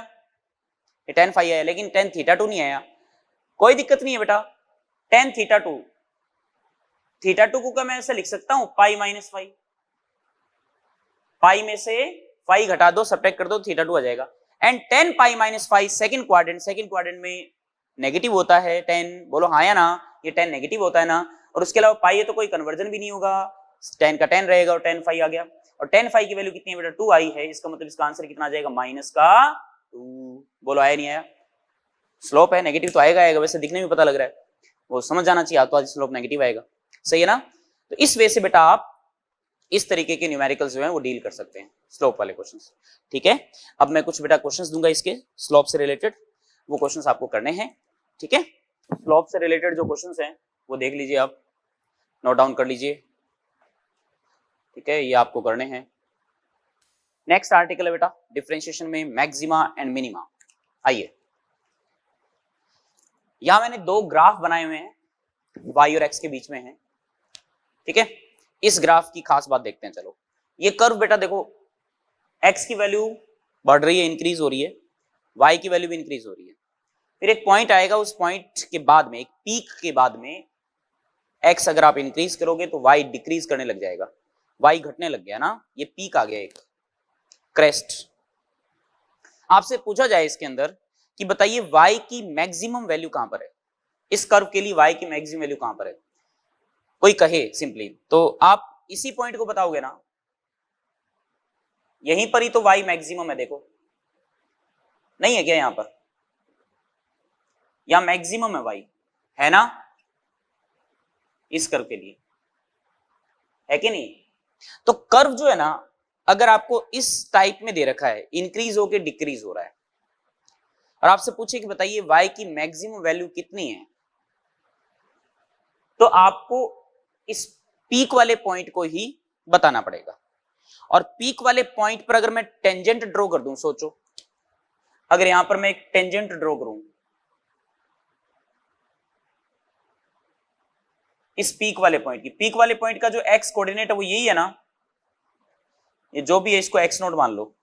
ये tan फाई आया, लेकिन tan थीटा टू नहीं आया। कोई दिक्कत नहीं है बेटा, tan theta two, theta two को क्या मैं ऐसे लिख सकता हूं, पाई माइनस फाई, पाई में से फाई घटा दो, सब्ट्रैक्ट कर दो, थीटा टू आ जाएगा। And tan pi minus phi second quadrant में नेगेटिव होता है tan, बोलो हाँ या ना, ये tan नेगेटिव होता है ना, और उसके अलावा पाई है तो कोई कन्वर्जन भी नहीं होगा, tan का tan रहेगा और tan फाई आ गया, और tan फाई की वैल्यू कितनी है बेटा, 2 आई है, इसका मतलब इसका आंसर कितना आ जाएगा, माइनस का 2। बोलो आया नहीं आया, स्लोप है नेगेटिव तो आएगा, वैसे दिखने में पता लग रहा है, वो समझ जाना चाहिए तो आज स्लोप नेगेटिव आएगा, सही है ना। तो इस वे से बेटा आप इस तरीके के न्यूमेरिकल्स जो है वो डील कर सकते हैं, स्लोप वाले क्वेश्चंस, ठीक है। अब मैं कुछ बेटा क्वेश्चंस दूंगा इसके स्लोप से रिलेटेड, वो क्वेश्चंस आपको करने हैं, ठीक है। स्लोप से रिलेटेड जो क्वेश्चंस हैं वो देख लीजिए, आप नोट डाउन कर लीजिए, ठीक है, ये आपको करने हैं। नेक्स्ट आर्टिकल है बेटा डिफरेंशिएशन में मैक्सिमा एंड मिनिमा। आइए, यहां मैंने दो ग्राफ बनाए हुए हैं, y और x के बीच में है, ठीक है। इस ग्राफ की खास बात देखते हैं, चलो। ये कर्व बेटा देखो, x की वैल्यू बढ़ रही है, इंक्रीज हो रही है, y की वैल्यू भी इंक्रीज हो रही है, फिर एक पॉइंट आएगा, उस पॉइंट के बाद में, एक पीक के बाद में x अगर आप इंक्रीज करोगे तो y डिक्रीज करने लग जाएगा, y घटने लग गया ना, ये पीक आ गया, एक क्रेस्ट। आपसे पूछा जाए इसके अंदर कि बताइए y की मैक्सिमम वैल्यू कहां पर है, इस कर्व के लिए y की मैक्सिमम वैल्यू कहां पर है, कोई कहे सिंपली, तो आप इसी पॉइंट को बताओगे ना, यहीं पर ही तो y मैक्सिमम है, देखो नहीं है क्या, यहां पर, यहां मैक्सिमम है y, है ना, इस कर्व के लिए, है कि नहीं। तो कर्व जो है ना, अगर आपको इस टाइप में दे रखा है, इंक्रीज होके डिक्रीज हो रहा है, और आपसे पूछे कि बताइए y की मैक्सिमम वैल्यू कितनी है, तो आपको इस पीक वाले पॉइंट को ही बताना पड़ेगा। और पीक वाले पॉइंट पर अगर मैं टेंजेंट ड्रॉ कर दूं, सोचो अगर यहां पर मैं एक टेंजेंट ड्रॉ करूं इस पीक वाले पॉइंट की, पीक वाले पॉइंट का जो एक्स कोऑर्डिनेट है वो यही है ना, ये जो भी है इसको एक्स नोट मान लो,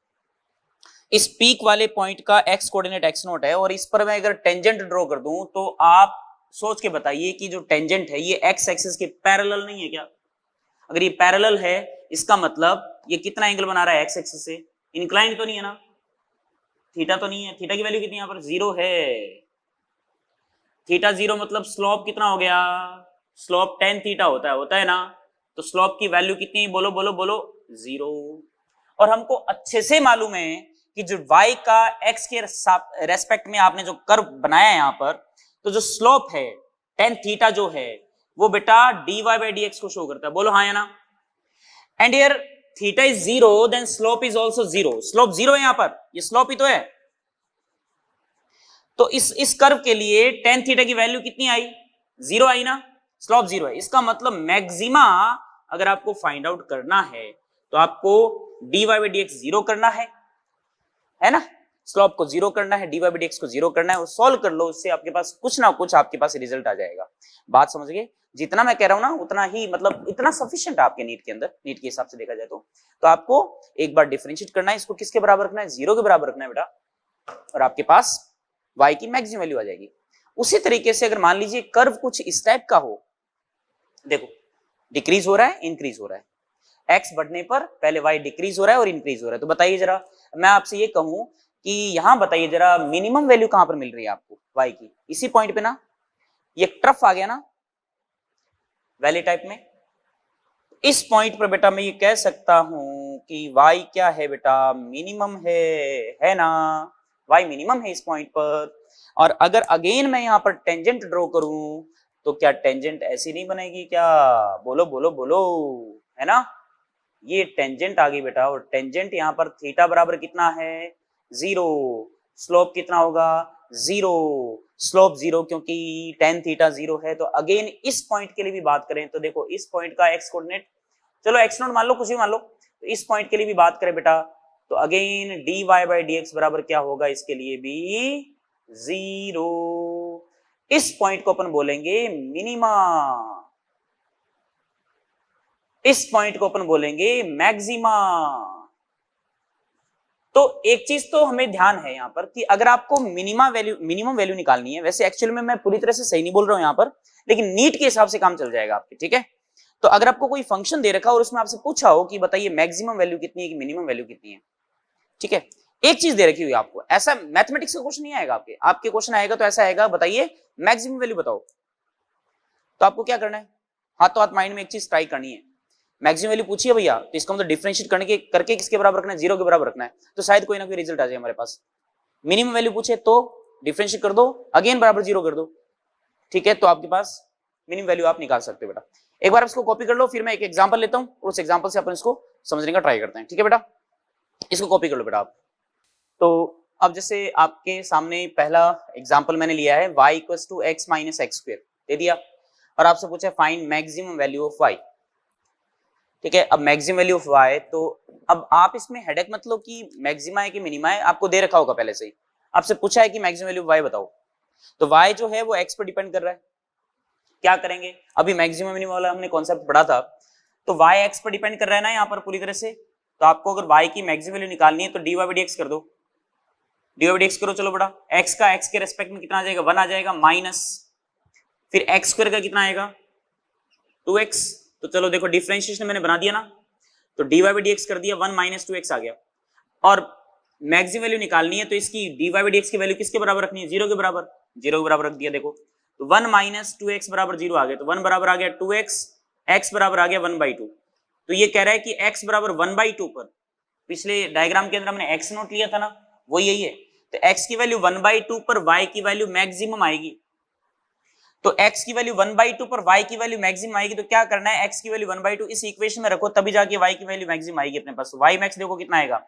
इस पीक वाले पॉइंट का एक्स कोऑर्डिनेट एक्स नोट है, और इस पर मैं अगर टेंजेंट ड्रॉ कर दूं तो आप सोच के बताइए कि जो टेंजेंट है ये एक्स एक्सिस के पैरेलल नहीं है क्या, अगर ये पैरेलल है इसका मतलब ये कितना एंगल बना रहा है एक्स एक्सिस से, इंक्लाइंड तो नहीं है ना, थीटा तो नहीं है, थीटा की वैल्यू कितनी यहां पर 0 है, थीटा 0 मतलब स्लोप कितना हो गया, स्लोप tan थीटा होता है ना, तो स्लोप की वैल्यू कितनी, बोलो बोलो बोलो 0। और हमको अच्छे से मालूम है कि जो y का x के रेस्पेक्ट में आपने जो कर्व बनाया है यहां पर, तो जो स्लोप है tan थीटा जो है वो बेटा dy by dx को शो करता है, बोलो हाँ या ना। And here theta is 0 then slope is also 0, slope 0 है यहां पर, ये स्लोप ही तो है, तो इस कर्व के लिए tan थीटा की वैल्यू कितनी आई, 0 आई ना, स्लोप 0 है, इसका मतलब मैक्सिमा अगर आपको फाइंड आउट करना है तो आपको dy by dx 0 करना है ना, स्लोप को 0 करना है, dy by dx को 0 करना है, और सॉल्व कर लो, उससे आपके पास कुछ ना कुछ आपके पास रिजल्ट आ जाएगा। बात समझ गए, जितना मैं कह रहा हूं ना उतना ही, मतलब इतना सफिशिएंट है आपके नीट के अंदर, नीट के हिसाब से देखा जाए तो आपको एक बार डिफरेंशिएट करना है, इसको किसके बराबर रखना है, 0 के बराबर रखना है बेटा, और आपके पास y की मैक्सिमम वैल्यू आ जाएगी। उसी तरीके से अगर मान लीजिए कर्व कुछ इस टाइप का हो, देखो डिक्रीज हो रहा है इंक्रीज हो रहा है, x बढ़ने पर पहले y डिक्रीज हो रहा है और इंक्रीज हो रहा है, तो बताइए जरा, मैं आपसे ये कहूं कि यहां बताइए जरा मिनिमम वैल्यू कहां पर मिल रही है आपको y की, इसी पॉइंट पे ना, ये ट्रफ आ गया ना वैली टाइप में, इस पॉइंट पर बेटा मैं ये कह सकता हूं कि y क्या है बेटा, मिनिमम है ना, y मिनिमम है इस पॉइंट पर। और अगर अगेन मैं यहां पर टेंजेंट ड्रॉ करूं तो क्या टेंजेंट ऐसी नहीं बनेगी क्या, बोलो बोलो बोलो, है ना, ये टेंजेंट आ गई बेटा, और टेंजेंट यहां पर थीटा बराबर कितना है 0, स्लोप कितना होगा 0, स्लोप 0 क्योंकि tan थीटा 0 है। तो अगेन इस पॉइंट के लिए भी बात करें तो देखो इस पॉइंट का एक्स कोऑर्डिनेट, चलो एक्स नोट मान लो, कुछ भी मान लो, तो इस पॉइंट के लिए भी बात करें बेटा तो अगेन dy by dx बराबर क्या होगा, इसके लिए भी 0, इस पॉइंट को अपन बोलेंगे मिनिमा, इस पॉइंट को अपन बोलेंगे मैक्सिमा, तो एक चीज तो हमें ध्यान है यहाँ पर कि अगर आपको मिनिमम वैल्यू निकालनी है, वैसे एक्चुअल में मैं पूरी तरह से सही नहीं बोल रहा हूं यहाँ पर, लेकिन नीट के हिसाब से काम चल जाएगा आपके, ठीक है। तो अगर आपको कोई फंक्शन दे रखा और उसमें आपसे पूछा हो कि बताइए मैक्सिमम वैल्यू कितनी है कि मिनिमम वैल्यू कितनी है, ठीक है, एक चीज दे रखी हुई आपको, ऐसा मैथमेटिक्स का क्वेश्चन नहीं आएगा आपके क्वेश्चन आएगा तो ऐसा आएगा बताइए मैक्सिमम वैल्यू बताओ, तो आपको क्या करना है, हाथों हाथ माइंड में एक चीज ट्राई करनी है। मैक्सिमम वैल्यू पूछिए भैया, तो इसका मतलब डिफरेंशिएट करके किसके बराबर रखना है, 0 के बराबर रखना है, तो शायद कोई ना कोई रिजल्ट आ जाए हमारे पास। मिनिमम वैल्यू पूछे तो डिफरेंशिएट कर दो, अगेन बराबर 0 कर दो, ठीक है, तो आपके पास मिनिमम वैल्यू आप निकाल सकते हो बेटा। एक बार इसको कॉपी कर लो, फिर मैं एक एग्जांपल लेता हूं और उस एग्जांपल से अपन इसको समझने का ट्राई करते हैं, ठीक है बेटा। इसको कॉपी कर लो बेटा आप। तो अब जैसे आपके सामने पहला एग्जांपल मैंने लिया है y equals to x minus x square दे दिया, और आपसे पूछा find maximum value of y, ठीक है। अब मैक्सिमम वैल्यू ऑफ y, तो अब आप इसमें हेडेक मत लो कि मैक्सिमा है कि मिनिमा है, आपको दे रखा होगा पहले से ही, आपसे पूछा है कि मैक्सिमम वैल्यू ऑफ y बताओ, तो y जो है वो x पर डिपेंड कर रहा है, क्या करेंगे, अभी मैक्सिमम मिनिमम वाला हमने कॉन्सेप्ट पढ़ा था, तो y x पर डिपेंड कर रहा है ना यहाँ पर पूरी तरह से, तो आपको अगर y की मैक्सिमम वैल्यू निकालनी है तो dy by dx कर दो, dy by dx करो, चलो बड़ा x का x के रेस्पेक्ट में कितना आ जाएगा, 1 आ जाएगा, माइनस फिर x स्क्वायर का कितना आएगा 2x, तो चलो देखो डिफरेंशिएशन मैंने बना दिया ना, तो dy by dx कर दिया, 1 माइनस 2x आ गया, और मैक्सिमम वैल्यू निकालनी है तो इसकी dy by dx की वैल्यू किसके बराबर रखनी है, 0 के बराबर, 0 के बराबर रख दिया, देखो तो 1 माइनस 2x बराबर 0 आ गया, तो 1 बराबर आ गया 2x, x बराबर आ गया 1/2, तो ये कह रहा है कि x बराबर 1/2 पर, पिछले डायग्राम के अंदर हमने x नोट लिया था ना, वो यही है, तो x की वैल्यू 1/2 पर y की वैल्यू मैक्सिमम आएगी, तो x की वैल्यू 1/2 पर y की वैल्यू मैक्सिमम आएगी, तो क्या करना है, x की वैल्यू 1/2 इस इक्वेशन में रखो, तभी जाके y की वैल्यू मैक्सिमम आएगी अपने पास। y मैक्स देखो कितना आएगा,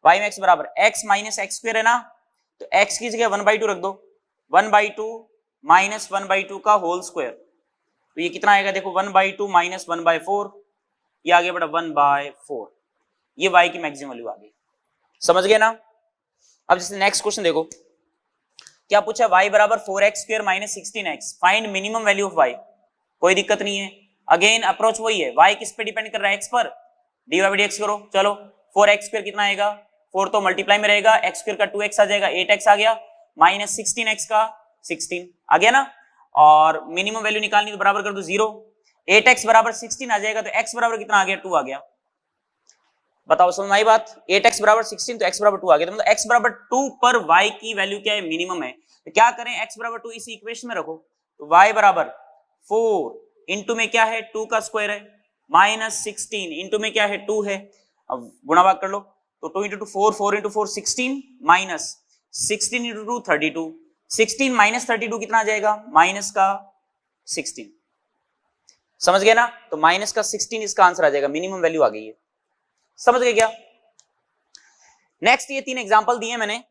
y मैक्स बराबर x माइनस एक्स स्क्वायर है ना, तो x की जगह 1/2 रख दो, 1/2 माइनस 1/2 का होल स्क्वायर, तो ये कितना आएगा, देखो 1/2 माइनस 1/4, ये आ गया बेटा 1/4, ये y की मैक्सिमम वैल्यू आ गई, समझ गए ना। अब जैसे नेक्स्ट क्वेश्चन देखो, क्या पूछा, y बराबर 4x square minus 16x, find minimum value of y, कोई दिक्कत नहीं है, अगेन अप्रोच वही है, y किस पे डिपेंड कर रहा है, x पर, dy by dx करो, चलो 4x स्क्वायर कितना आएगा, 4 तो मल्टीप्लाई में रहेगा, x स्क्वायर का 2x आ जाएगा, 8x आ गया, माइनस 16x का 16 आ गया ना, और मिनिमम वैल्यू निकालनी तो बराबर कर दो 0, 8x बराबर 16 आ जाएगा, तो x बराबर कितना आ गया, 2 आ गया, बताओ समझ में आई बात, 8x बराबर 16 तो x बराबर 2 आ गया, तो मतलब x बराबर 2 पर y की वैल्यू क्या है, मिनिमम है, तो क्या करें, x बराबर 2 इस इक्वेशन में रखो, तो y बराबर 4 इंटू में क्या है 2 का स्क्वायर है, माइनस 16 इंटू में क्या है 2 है, अब गुणा भाग कर लो, तो 2 into 4, 4 into 4 16, minus 16 into 2 32, 16 minus 32 कितना आ जाएगा, माइनस का 16, समझ गए ना, तो माइनस का 16 इसका आंसर आ जाएगा, मिनिमम वैल्यू आ गई है, समझ गए क्या। नेक्स्ट ये 3 एग्जांपल दिए मैंने,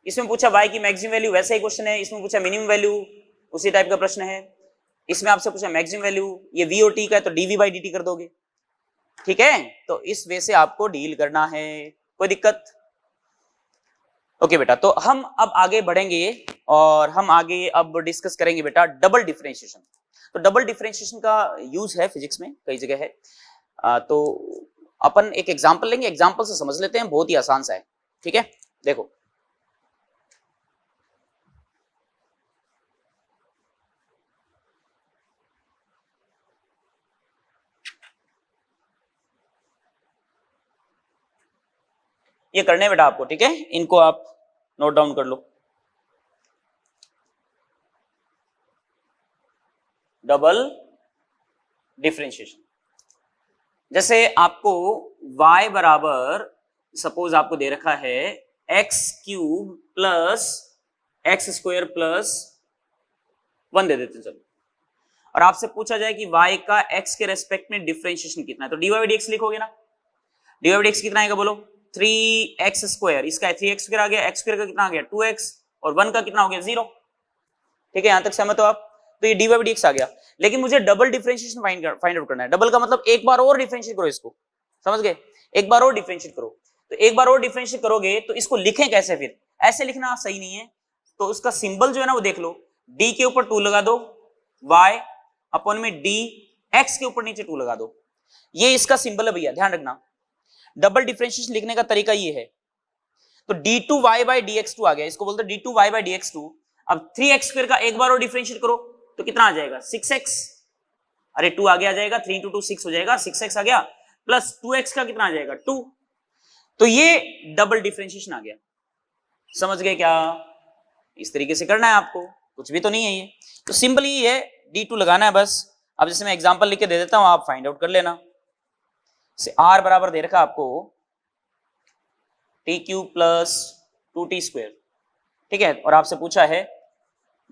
इसमें पूछा y की मैक्सिमम वैल्यू, वैसा ही क्वेश्चन है, इसमें पूछा मिनिमम वैल्यू, उसी टाइप का प्रश्न है, इसमें आपसे पूछा मैक्सिमम वैल्यू, ये v और t का है तो dv by dt कर दोगे, ठीक है, तो इस वे से आपको डील करना है, कोई दिक्कत, ओके बेटा। तो हम अब आगे बढ़ेंगे और हम आगे अब डिस्कस करेंगे बेटा डबल डिफरेंशिएशन। तो डबल डिफरेंशिएशन का यूज है फिजिक्स में कई जगह है, तो अपन एक एग्जांपल लेंगे, एग्जांपल से समझ लेते हैं, बहुत ही आसान सा है, ठीक है। देखो ये करने बेटा आपको, ठीक है, इनको आप नोट डाउन कर लो, डबल डिफरेंशिएशन, जैसे आपको y बराबर सपोज आपको दे रखा है x cube plus x square plus 1 दे देते हैं, चलो, और आपसे पूछा जाए कि y का x के रेस्पेक्ट में डिफरेंशिएशन कितना है, तो dy by dx लिखोगे ना, dy by dx कितना आएगा बोलो, 3x स्क्वायर, इसका 3x स्क्वायर आ गया, x स्क्वायर का कितना आ गया 2x, और 1 का कितना हो गया 0, ठीक है, यहां तक सहमत हो आप, तो ये dy by dx आ गया, लेकिन मुझे डबल डिफरेंशिएशन फाइंड आउट करना है, डबल का मतलब एक बार और डिफरेंशिएट करो इसको, समझ गए, एक बार और डिफरेंशिएट करो, तो एक बार और डिफरेंशिएट करोगे तो इसको लिखें कैसे, फिर ऐसे लिखना सही नहीं है, तो उसका सिंबल जो है ना वो देख लो, d के ऊपर 2 लगा दो, y अपॉन में d, x के ऊपर नीचे 2 लगा दो, ये इसका सिंबल है भैया, ध्यान रखना, डबल डिफरेंशिएशन लिखने का तरीका ये है, तो d2y बाई dx2 आ गया, इसको बोलते हैं d2y बाई dx2। अब 3x² का एक बार और डिफरेंशिएट करो तो कितना आ जाएगा 6x, अरे 2 आगे आ जाएगा, 3 × 2 6 हो जाएगा, 6x आ गया, प्लस 2x का कितना आ जाएगा 2। तो ये डबल डिफरेंशिएशन आ गया। समझ गए क्या? इस तरीके से करना है आपको, कुछ भी तो नहीं है ये, तो सिंपली ये d2 लगाना है बस। अब जैसे मैं एग्जांपल लिख के दे देता हूं, आप फाइंड आउट कर लेना। से r बराबर दे रखा आपको t³ प्लस 2t², ठीक है, और आपसे पूछा है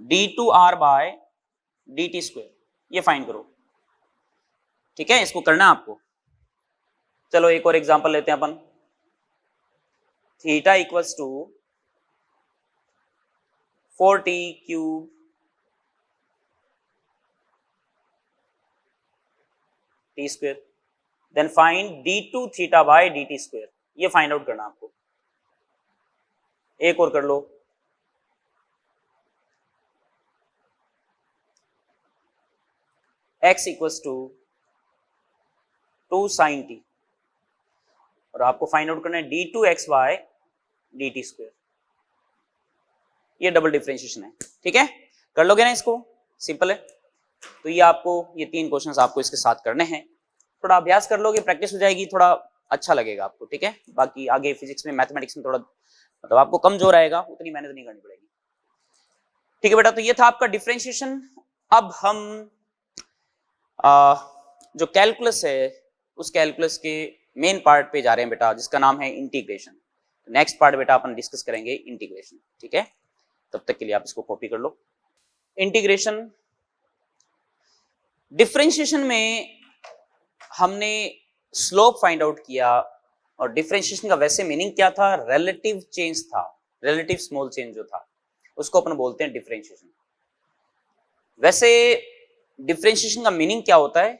d2r बाय dt², ये फाइंड करो, ठीक है, इसको करना आपको। चलो एक और एग्जांपल लेते हैं अपन। Theta equals to 4t³ t², then find d2 theta by dt², ये फाइंड आउट करना आपको। एक और कर लो, x equals to 2 sin t, और आपको फाइंड आउट करना है d2x बाय dt², ये डबल डिफरेंशिएशन है, ठीक है, कर लोगे ना इसको, सिंपल है। तो ये आपको, ये 3 क्वेश्चंस आपको इसके साथ करने हैं, थोड़ा अभ्यास कर लोगे, प्रैक्टिस हो जाएगी, थोड़ा अच्छा लगेगा आपको, ठीक है। बाकी आगे फिजिक्स में, मैथमेटिक्स में थोड़ा मतलब आपको कमजोर आएगा, उतनी मेहनत नहीं करनी पड़ेगी, ठीक है बेटा। तो ये था आपका डिफरेंशिएशन। अब हम जो कैलकुलस है, उस कैलकुलस के मेन पार्ट पे जा रहे हैं बेटा, जिसका नाम है इंटीग्रेशन। नेक्स्ट पार्ट बेटा अपन डिस्कस करेंगे इंटीग्रेशन, ठीक है। तब तक के लिए आप इसको कॉपी कर लो। इंटीग्रेशन, डिफरेंशिएशन में हमने स्लोप फाइंड आउट किया, और डिफरेंशिएशन का वैसे मीनिंग क्या था, रिलेटिव चेंज था, रिलेटिव स्मॉल चेंज जो था उसको अपन बोलते हैं डिफरेंशिएशन। वैसे डिफरेंशिएशन का मीनिंग क्या होता है,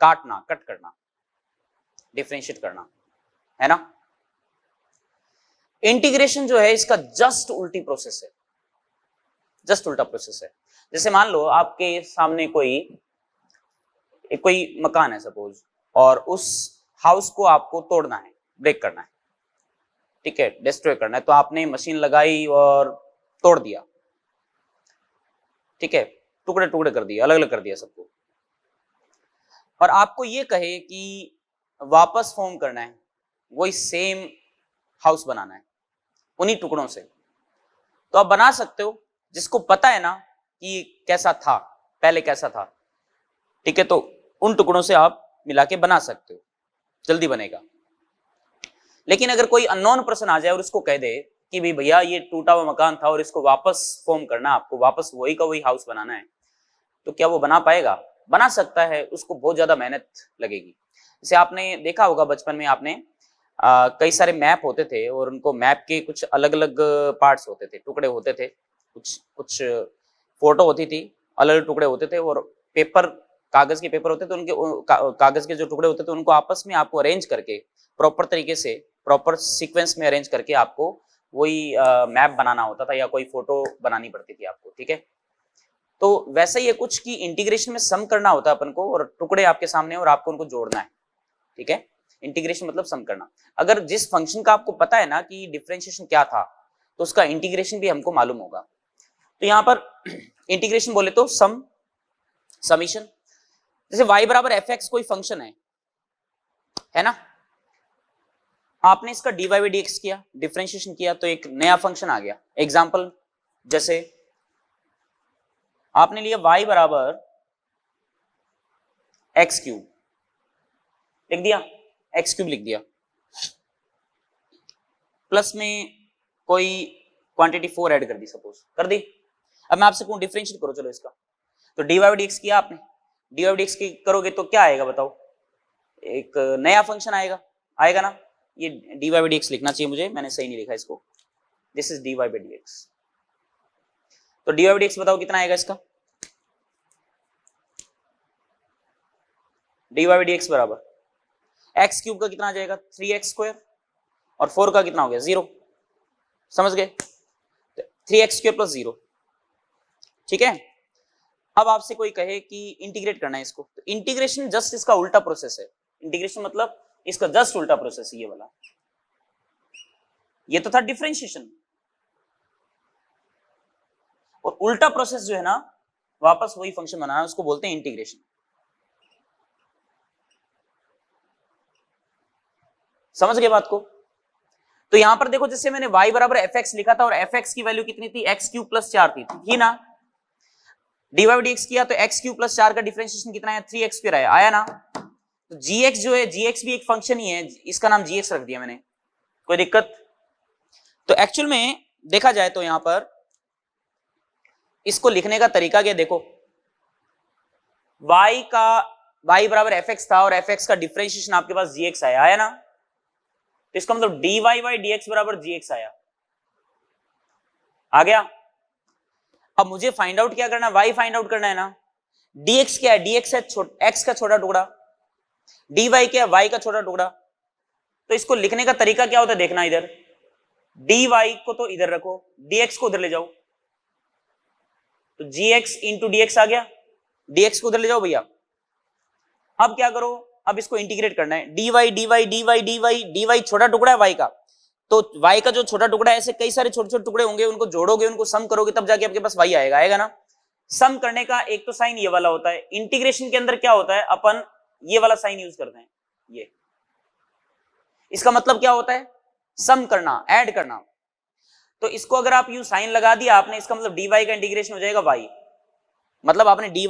काटना, कट करना, डिफरेंशिएट करना, है ना। इंटीग्रेशन जो है इसका जस्ट उल्टी प्रोसेस है, जस्ट उल्टा प्रोसेस है। जैसे मान लो आपके सामने कोई मकान है सपोज, और उस हाउस को आपको तोड़ना है, ब्रेक करना है, ठीक है, डिस्ट्रॉय करना है, तो आपने मशीन लगाई और तोड़ दिया, ठीक है, टुकड़े टुकड़े कर दिए, अलग अलग कर दिया सबको, और आपको ये कहे कि वापस फॉर्म करना है, वही सेम हाउस बनाना है उन्हीं टुकड़ों से, तो आप बना सकते हो, जिसको पता है ना कि कैसा था पहले, कैसा था, ठीक है, तो उन टुकड़ों से आप मिला के बना सकते हो, जल्दी बनेगा। लेकिन अगर कोई अननोन पर्सन आ जाए और उसको कह दे कि भाई भैया ये टूटा हुआ मकान था और इसको वापस फॉर्म करना, आपको वापस वही का वही हाउस बनाना है, तो क्या वो बना पाएगा? बना सकता है, उसको बहुत ज्यादा मेहनत लगेगी। जैसे आपने देखा होगा बचपन में, आपने कई सारे मैप होते थे, और उनको मैप के कुछ अलग अलग पार्ट्स होते थे, टुकड़े होते थे, कुछ फोटो होती थी, अलग अलग टुकड़े होते थे, और पेपर, कागज के पेपर होते थे, उनके कागज के जो टुकड़े होते थे उनको आपस में आपको अरेंज करके प्रॉपर तरीके से, प्रॉपर सीक्वेंस में अरेंज करके आपको वही मैप बनाना होता था, या कोई फोटो बनानी पड़ती थी आपको, ठीक है। तो वैसा ही है कुछ कि इंटीग्रेशन में सम करना होता है अपन को, और टुकड़े आपके सामने और आपको उनको जोड़ना है, ठीक है। इंटीग्रेशन मतलब सम करना। अगर जिस फंक्शन का आपको पता है ना कि डिफरेंशिएशन क्या था, तो उसका इंटीग्रेशन भी हमको मालूम होगा। तो यहां पर इंटीग्रेशन बोले तो सम, समीशन। जैसे y बराबर fx कोई फंक्शन है ना, आपने इसका dy बाई dx किया, डिफरेंशिएशन किया, तो एक नया फंक्शन आ गया। एग्जांपल, जैसे आपने लिया y बराबर x³ लिख दिया, x³ लिख दिया, प्लस में कोई क्वांटिटी 4 ऐड कर दी, सपोज कर दी। अब मैं आपसे कहूं डिफरेंशिएट करो, चलो इसका, तो dy बाई dx किया आपने, dy बाई dx की करोगे तो क्या आएगा बताओ, एक नया फंक्शन आएगा ना। ये dy बाई dx लिखना चाहिए मुझे, मैंने सही नहीं लिखा इसको, this is dy by dx। तो dy बाई dx बताओ कितना आएगा इसका, dy बाई dx बराबर x³ का कितना आ जाएगा 3x², और 4 का कितना हो गया 0, समझ गए, 3x² प्लस 0, ठीक है। अब आपसे कोई कहे कि इंटीग्रेट करना है इसको, तो इंटीग्रेशन जस्ट इसका उल्टा प्रोसेस है। इंटीग्रेशन मतलब इसका जस्ट उल्टा प्रोसेस ये वाला, ये तो था डिफरेंशिएशन, और उल्टा प्रोसेस जो है ना वापस वही फंक्शन बनाना, उसको बोलते हैं इंटीग्रेशन। समझ गए बात को? तो यहां पर देखो, जैसे मैंने y बराबर एफ एक्स लिखा था और एफ एक्स की वैल्यू कितनी थी, एक्स क्यूब प्लस 4 थी ना। dy बाई डी एक्स किया तो एक्स क्यूब प्लस 4 का डिफरेंशिएशन कितना है, 3x स्क्वायर आया ना। तो gx जो है, gx भी एक फंक्शन ही है, इसका नाम gx रख दिया मैंने, कोई दिक्कत? तो एक्चुअल में देखा जाए तो यहां पर इसको लिखने का तरीका क्या, देखो y बराबर एफ एक्स था और एफ एक्स का डिफरेंशिएशन आपके पास gx आया ना। तो इसका मतलब dy बाई डी एक्स बराबर gx आ गया। अब मुझे फाइंड आउट क्या करना है, y फाइंड आउट करना है ना। dx क्या है, dx है x का छोटा टुकड़ा, dy क्या है, y का छोटा टुकड़ा। तो इसको लिखने का तरीका क्या होता है, देखना इधर, dy को तो इधर रखो, dx को उधर ले जाओ, तो gx इंटू dx आ गया, dx को उधर ले जाओ भैया। अब क्या करो, अब इसको इंटीग्रेट करना है, dy dy dy dy dy छोटा टुकड़ा है y का, तो y का जो छोटा टुकड़ा है, ऐसे कई सारे छोटे छोटे टुकड़े होंगे, उनको जोड़ोगे, उनको सम करोगे, तब जाके आपके पास y आएगा ना। सम करने का एक तो साइन ये वाला होता है, इंटीग्रेशन के अंदर क्या होता है, अपन ये वाला साइन यूज करते हैं, ये इसका मतलब क्या होता है, सम करना, ऐड करना। तो इसको अगर आप यू साइन लगा दिया आपने, इसका मतलब dy का इंटीग्रेशन हो जाएगा y, मतलब आपने dy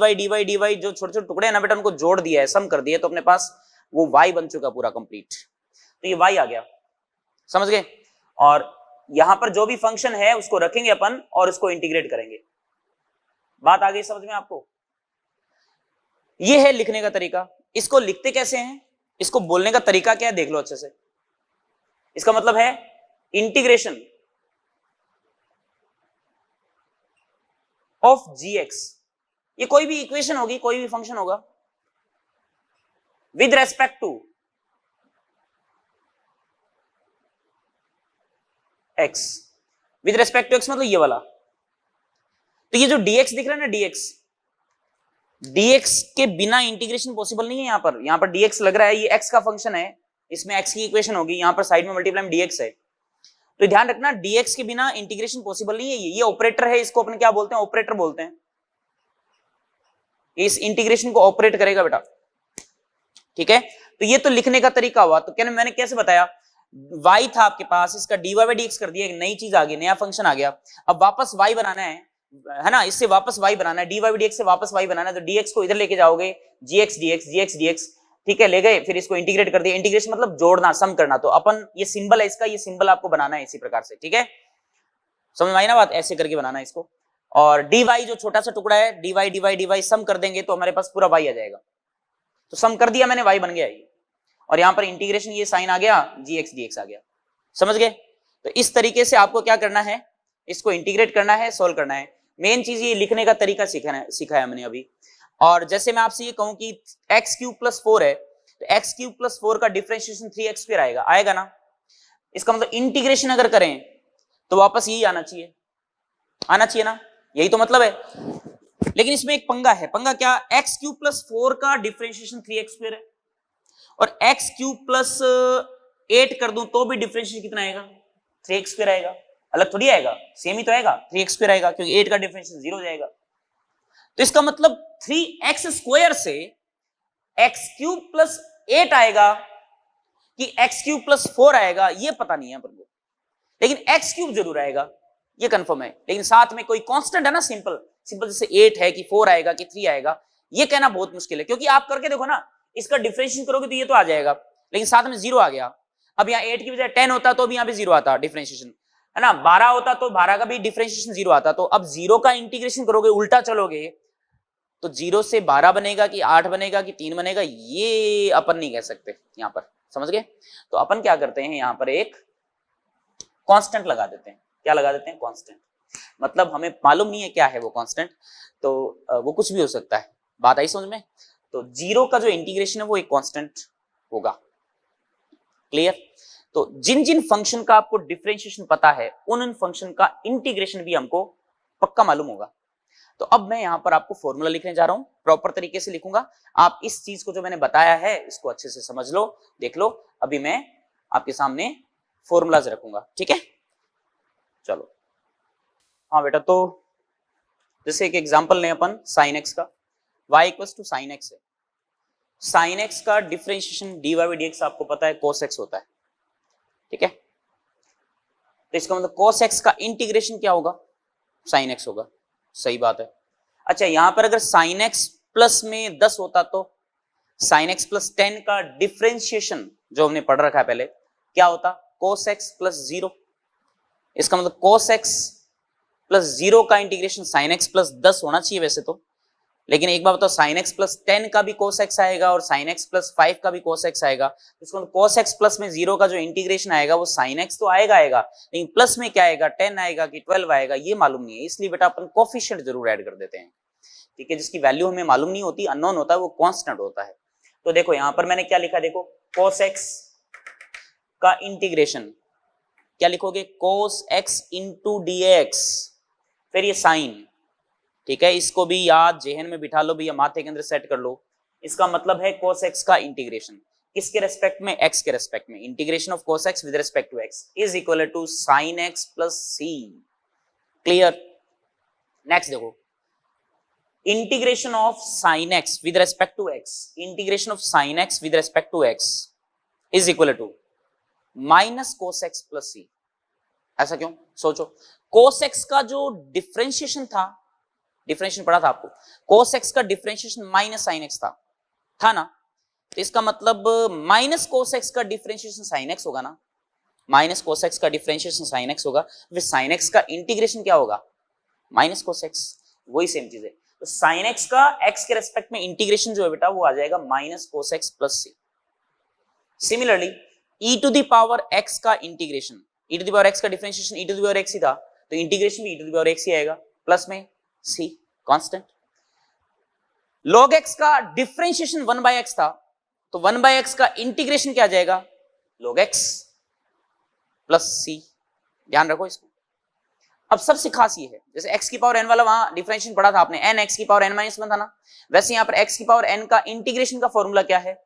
जो छोटे छोटे टुकड़े हैं ना बेटा, उनको जोड़ दिया है, सम कर दिया है, तो अपने पास वो y बन चुका पूरा कंप्लीट। तो ये y आ गया, समझ गए? और यहां पर जो भी फंक्शन है उसको रखेंगे अपन और उसको इंटीग्रेट करेंगे। बात आ गई समझ में आपको? ये है लिखने का तरीका। इसको लिखते कैसे हैं, इसको बोलने का तरीका क्या है, देख लो अच्छे से। इसका मतलब है इंटीग्रेशन ऑफ gx, ये कोई भी इक्वेशन होगी, कोई भी फंक्शन होगा, with respect to x, with respect to x मतलब ये वाला। तो ये जो dx दिख रहा है ना, dx के बिना इंटीग्रेशन पॉसिबल नहीं है। यहां पर dx लग रहा है, ये x का फंक्शन है, इसमें x की इक्वेशन होगी, यहां पर साइड में मल्टीप्लाई में dx है। तो ध्यान रखना, dx के बिना इंटीग्रेशन पॉसिबल नहीं है। ये ऑपरेटर है, इसको अपन क्या बोलते हैं, ऑपरेटर बोलते हैं। इस इंटीग्रेशन को ऑपरेट करेगा बेटा, ठीक है। तो ये तो लिखने का तरीका हुआ। तो क्या मैंने कैसे बताया, y था आपके पास, इसका dy बाई dx कर दिया, एक नई चीज आ गई, नया फंक्शन आ गया। अब वापस y बनाना है ना, इससे वापस y बनाना है, dy बाई dx से वापस y बनाना है। तो dx को इधर लेके जाओगे, gx, ठीक है, ले गए, फिर इसको इंटीग्रेट कर दिया। इंटीग्रेशन मतलब जोड़ना, सम करना। तो अपन ये सिंबल है इसका, ये सिंबल आपको बनाना है इसी प्रकार से, ठीक है, समझ में आई ना बात? ऐसे करके बनाना है इसको। और dy जो छोटा सा टुकड़ा है, dy सम कर देंगे तो हमारे पास पूरा y आ जाएगा। तो सम कर दिया मैंने, y बन गया ये, और यहां पर इंटीग्रेशन ये साइन आ गया, gx dx आ गया। समझ गए? तो इस तरीके से आपको क्या करना है, इसको इंटीग्रेट करना है, सोल्व करना है। मेन चीज ये लिखने का तरीका सीखा है हमने अभी। और जैसे मैं आपसे ये कहूं कि एक्स क्यूब प्लस 4 है, तो एक्स क्यूब प्लस 4 का डिफरेंशिएशन 3x स्क्वायर आएगा ना। इसका मतलब इंटीग्रेशन अगर करें तो वापस यही आना चाहिए ना, यही तो मतलब है। लेकिन इसमें एक पंगा है। पंगा क्या? एक्स क्यूब प्लस 4 का डिफरेंशिएशन 3x स्क्वायर है, और एक्स क्यूब प्लस 8 कर दूं तो भी डिफरेंशिएशन कितना आएगा, 3x स्क्वायर आएगा। अलग थोड़ी आएगा, सेम ही तो आएगा, 3x स्क्वायर आएगा, क्योंकि 8 का डिफरेंशिएशन 0 हो जाएगा। तो इसका मतलब 3x स्क्वायर से एक्स क्यूब प्लस 8 आएगा कि एक्स क्यूब प्लस 4 आएगा, ये पता नहीं है अपन को, लेकिन एक्स क्यूब जरूर आएगा, ये कंफर्म है। लेकिन साथ में कोई कांस्टेंट है ना, सिंपल जैसे 8 है कि 4 आएगा कि 3 आएगा, ये कहना बहुत मुश्किल है। क्योंकि आप करके देखो ना, इसका डिफरेंशिएशन करोगे तो ये तो आ जाएगा, लेकिन साथ में 0 आ गया। अब यहाँ 8 की बजाय 10 होता तो भी यहाँ पे 0 आता डिफरेंशिएशन, है ना। 12 होता तो 12 का भी डिफरेंशिएशन 0 आता। तो अब 0 का इंटीग्रेशन करोगे, उल्टा चलोगे, तो 0 से 12 बनेगा कि 8 बनेगा कि 3 बनेगा, ये अपन नहीं कह सकते यहाँ पर, समझ गए? तो अपन क्या करते हैं, यहाँ पर एक कांस्टेंट लगा देते हैं। क्या लगा देते हैं? कांस्टेंट। मतलब हमें मालूम नहीं है क्या है वो कांस्टेंट, तो वो कुछ भी हो सकता है। बात आई समझ में? तो 0 का जो इंटीग्रेशन है वो एक कांस्टेंट होगा। क्लियर? तो जिन जिन फंक्शन का आपको डिफरेंशिएशन पता है, उन फंक्शन का इंटीग्रेशन भी हमको पक्का मालूम होगा। तो अब मैं यहां पर आपको फॉर्मूला लिखने जा रहा हूं, प्रॉपर तरीके से लिखूंगा। आप इस चीज को जो मैंने बताया है इसको अच्छे से समझ लो, देख लो। अभी मैं आपके सामने फॉर्मूलाज रखूंगा, ठीक है। चलो हाँ बेटा, तो जैसे एक एग्जांपल लें अपन साइन एक्स का, y equals to sine x है। साइन एक्स का डिफरेंशिएशन dy बाई dx आपको पता है cos x होता है, ठीक है। तो इसका मतलब cos x का इंटीग्रेशन क्या होगा, साइन x होगा, सही बात है। अच्छा यहां पर अगर साइन x प्लस में 10 होता तो साइन x प्लस 10 का डिफरेंशिएशन जो हमने पढ़ रखा है पहले क्या होता, cos x प्लस 0। इसका मतलब cos x प्लस 0 का इंटीग्रेशन साइन x प्लस 10 होना चाहिए वैसे तो, लेकिन एक बार बताओ साइन x प्लस 10 का भी cos x आएगा और साइन x प्लस 5 का भी cos x आएगा। इसको cos x प्लस में 0 का जो इंटीग्रेशन आएगा वो साइन x तो आएगा, लेकिन प्लस में क्या आएगा, 10 आएगा कि 12 आएगा ये मालूम नहीं है। इसलिए बेटा अपन कोफिशिएंट जरूर ऐड कर देते हैं, ठीक है। जिसकी वैल्यू हमें मालूम नहीं होती, अननोन होता है, वो कांस्टेंट होता है। तो देखो यहां पर मैंने क्या लिखा, देखो cos x का इंटीग्रेशन क्या लिखोगे, cos x इंटू dx, फिर ये साइन, ठीक है। इसको भी याद जेहन में बिठा लो भैया, माथे के अंदर सेट कर लो। इसका मतलब है cos x का इंटीग्रेशन किसके रेस्पेक्ट में, x के रेस्पेक्ट में। Integration of cos x with respect to x is equal to sin x plus c। Clear. Next देखो, integration of sin x with respect to x, integration of sin x with respect to x is equal to minus cos x plus c। ऐसा क्यों, सोचो। cos x का जो differentiation differentiation पढ़ा था आपको, cos x का डिफरेंशिएशन माइनस sin x था ना। तो इसका मतलब माइनस cos x का डिफरेंशिएशन sin x होगा ना, माइनस cos x का डिफरेंशिएशन sin x होगा, फिर sin x का इंटीग्रेशन क्या होगा, माइनस cos x। वही सेम चीज है। तो sin x का x के रेस्पेक्ट में इंटीग्रेशन जो है बेटा वो आ जाएगा minus cos x plus c। Similarly e to the power x का integration, e to the power x का differentiation e to the power x ही था, तो इंटीग्रेशन भी e to the power x ही आएगा, प्लस में c कांस्टेंट। log x का डिफरेंशिएशन 1 बाय x था, तो 1 बाय x का इंटीग्रेशन क्या आ जाएगा, log x प्लस c। ध्यान रखो इसको। अब सबसे खास ये है, जैसे x की पावर n वाला वहां डिफरेंशिएशन पढ़ा था आपने, n x की पावर n माइनस 1 था ना, वैसे यहां पर x की पावर n का इंटीग्रेशन का फॉर्मूला क्या है,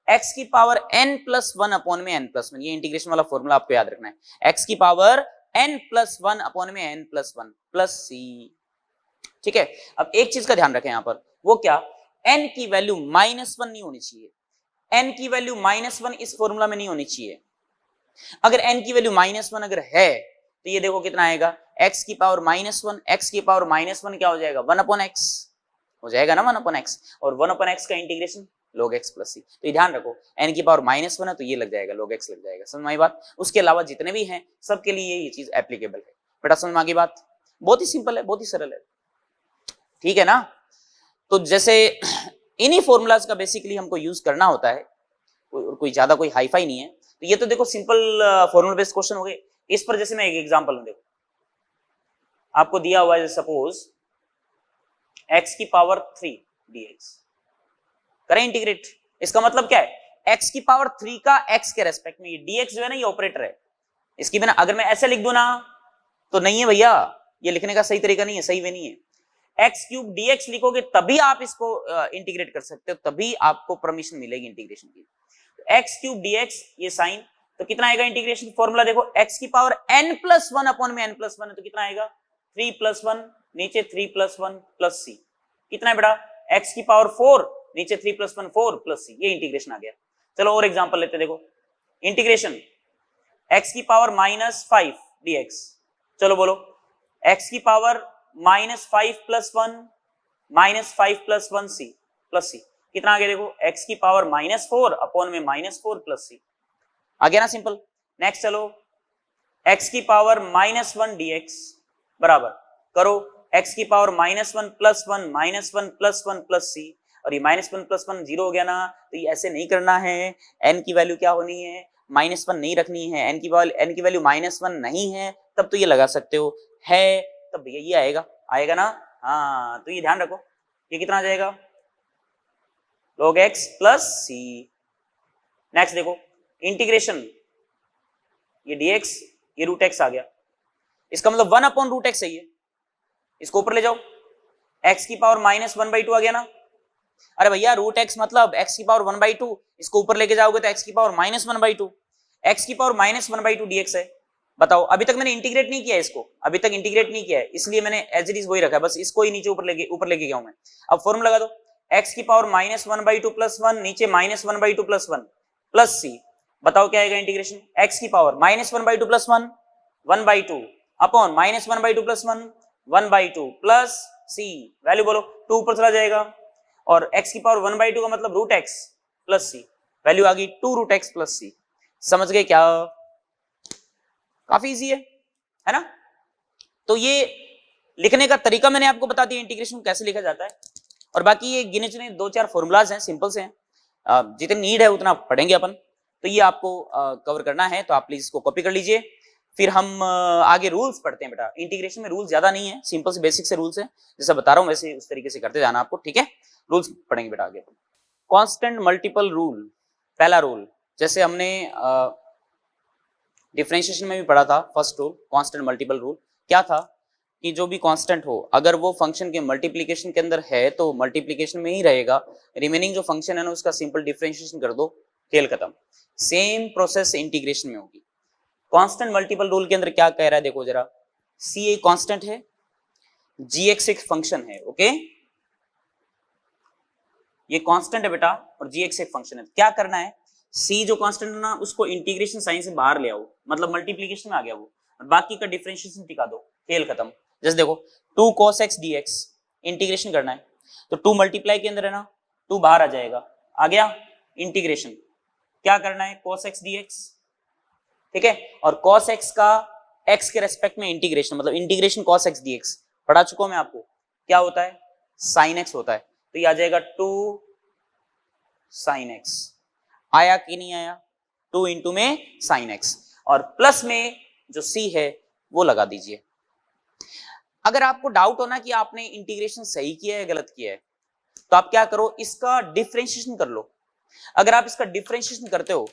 x की पावर n प्लस 1 अपॉन में n प्लस 1। ये इंटीग्रेशन वाला फॉर्मूला आपको याद रखना है, x की पावर n प्लस 1 अपॉन में n प्लस 1 प्लस c, ठीक है। अब एक चीज का ध्यान रखें यहां पर, वो क्या, n की वैल्यू माइनस 1 नहीं होनी चाहिए, n की वैल्यू माइनस 1 इस फॉर्मूला में नहीं होनी चाहिए। अगर n की वैल्यू माइनस 1 अगर है तो ये देखो कितना आएगा, x की पावर माइनस 1, x की पावर माइनस 1 क्या हो जाएगा, 1 अपॉन x हो जाएगा ना, 1 अपॉन x, और 1 अपॉन x का integration log x plus c। तो ये ध्यान रखो, n की पावर माइनस 1 है तो ये लग जाएगा, log x लग जाएगा। समझ में आई बात। उसके अलावा जितने भी हैं सबके लिए ये चीज एप्लीकेबल है बेटा, समझ में आ गई बात। बहुत ही सिंपल है, बहुत ही सरल है, ठीक है ना। तो जैसे इन्हीं फॉर्मूलाज का बेसिकली हमको यूज करना होता है, कोई ज्यादा कोई हाईफाई नहीं है। तो ये तो देखो सिंपल फॉर्मूला बेस्ड क्वेश्चन हो गए। इस पर जैसे मैं एक एग्जांपल हूं, देखो आपको दिया हुआ है सपोज x की पावर 3 dx, करें इंटीग्रेट। इसका मतलब क्या है, x की पावर 3 का x के रेस्पेक्ट में, ये dx जो है ना ये ऑपरेटर है, इसकी बिना अगर मैं ऐसे लिख दूं ना तो नहीं है भैया, ये लिखने का सही तरीका नहीं है, सही वे नहीं है। एक्स क्यूब dx लिखोगे तभी आप इसको इंटीग्रेट कर सकते हो, तभी आपको परमिशन मिलेगी इंटीग्रेशन की। तो एक्स क्यूब dx ये साइन, तो कितना आएगा इंटीग्रेशन फॉर्मूला देखो, x की पावर n प्लस 1 अपॉन में n प्लस 1 है तो कितना आएगा 3 प्लस 1, नीचे 3 प्लस 1 प्लस c, कितना है बेटा x की पावर 4, नीचे 3 प्लस 1 4 प्लस c, ये इंटीग्रेशन आ गया। चलो और एग्जांपल लेते देखो, इंटीग्रेशन x की पावर माइनस 5 dx, चलो बोलो x की power minus 5 plus 1 minus 5 plus 1 c plus c, कितना आ गया देखो x की पावर माइनस 4 अपॉन में माइनस 4 प्लस c, आ गया ना सिंपल। नेक्स्ट चलो x की पावर माइनस 1 dx बराबर करो x की power minus 1 plus 1 minus 1 plus 1 plus c, और ये माइनस 1 प्लस 1 जीरो हो गया ना, तो ये ऐसे नहीं करना है। n की वैल्यू क्या होनी है, माइनस 1 नहीं रखनी है, n की वैल्यू माइनस 1 नहीं है तब तो ये लगा सकते हो, है तब भैया ये आएगा, आएगा ना। हाँ तो ये ध्यान रखो, ये कितना आ जाएगा log x plus c। Next देखो इंटीग्रेशन, ये dx ये रूट x आ गया, इसका मतलब 1 अपॉन रूट x है, ये इसको ऊपर ले जाओ, x की पावर -1/2 आ गया ना। अरे भैया रूट x मतलब x की पावर 1/2, इसको ऊपर लेके जाओगे तो x की पावर -1/2, x की पावर -1/2 dx है। बताओ, अभी तक मैंने इंटीग्रेट नहीं किया इसको, अभी तक इंटीग्रेट नहीं किया है, इसलिए मैंने एज इट इज वही रखा है, बस इसको ही नीचे ऊपर लेके गया हूं मैं। अब फॉर्मूला लगा दो, x की पावर -1/2 + 1, नीचे -1/2 + 1 प्लस c। बताओ क्या आएगा इंटीग्रेशन, x की power -1/2 + 1 1/2 upon -1/2 + 1 1/2 plus c, value बोलो, 2 ऊपर चला जाएगा, और x की पावर 1/2 का मतलब √x प्लस c, वैल्यू आ गई 2√x प्लस c। समझ गए क्या? काफी इजी है ना? तो ये लिखने का तरीका मैंने आपको बता दिया, इंटीग्रेशन कैसे लिखा जाता है। और बाकी ये गिने चुने 2-4 फॉर्मूलाज हैं, सिंपल से हैं, जितनी नीड है उतना पढ़ेंगे अपन। तो ये आपको कवर करना है, तो आप प्लीज इसको कॉपी कर लीजिए। फिर हम आगे रूल्स पढ़ते हैं बेटा। इंटीग्रेशन में रूल्स ज्यादा नहीं है, सिंपल से बेसिक से रूल्स है, जैसा बता रहा हूं वैसे उस तरीके से करते जाना आपको, ठीक है? रूल्स पढ़ेंगे बेटा आगे। कांस्टेंट मल्टीपल रूल, पहला रूल, जैसे हमने डिफरेंशिएशन में भी पढ़ा था, first rule constant multiple rule क्या था कि जो भी कांस्टेंट हो अगर वो फंक्शन के मल्टीप्लिकेशन के अंदर है तो मल्टीप्लिकेशन में ही रहेगा, रिमेनिंग जो फंक्शन है ना उसका सिंपल डिफरेंशिएशन कर दो, खेल खत्म। सेम प्रोसेस इंटीग्रेशन में होगी। कांस्टेंट मल्टीपल रूल के अंदर क्या कह रहा है देखो जरा, सी एक कांस्टेंट है, जी एक्स एक फंक्शन है, ओके, ये कांस्टेंट है बेटा और जी एक्स एक फंक्शन है। क्या करना है, सी जो कांस्टेंट है ना उसको इंटीग्रेशन साइन से बाहर ले आओ, मतलब मल्टीप्लिकेशन में आ गया वो, और बाकी का डिफरेंशिएशन टिका दो, खेल खत्म। जैसे देखो 2 cos x dx इंटीग्रेशन करना है, तो 2 मल्टीप्लाई के अंदर है ना, 2 बाहर आ जाएगा, आ गया इंटीग्रेशन। क्या करना है, cos x dx, ठीक है, और cos x का x के रेस्पेक्ट में इंटीग्रेशन, मतलब इंटीग्रेशन cos x dx पढ़ा चुका हूं मैं आपको, क्या होता है, sin x होता है। तो ये आ जाएगा 2 sin x, आया कि नहीं आया, 2 इंटू में sin x, और प्लस में जो c है वो लगा दीजिए। अगर आपको डाउट हो ना कि आपने इंटीग्रेशन सही किया है गलत किया है, तो आप क्या करो, इसका डिफरेंशिएशन कर लो। अगर आप इसका डिफरेंशिएशन करते हो,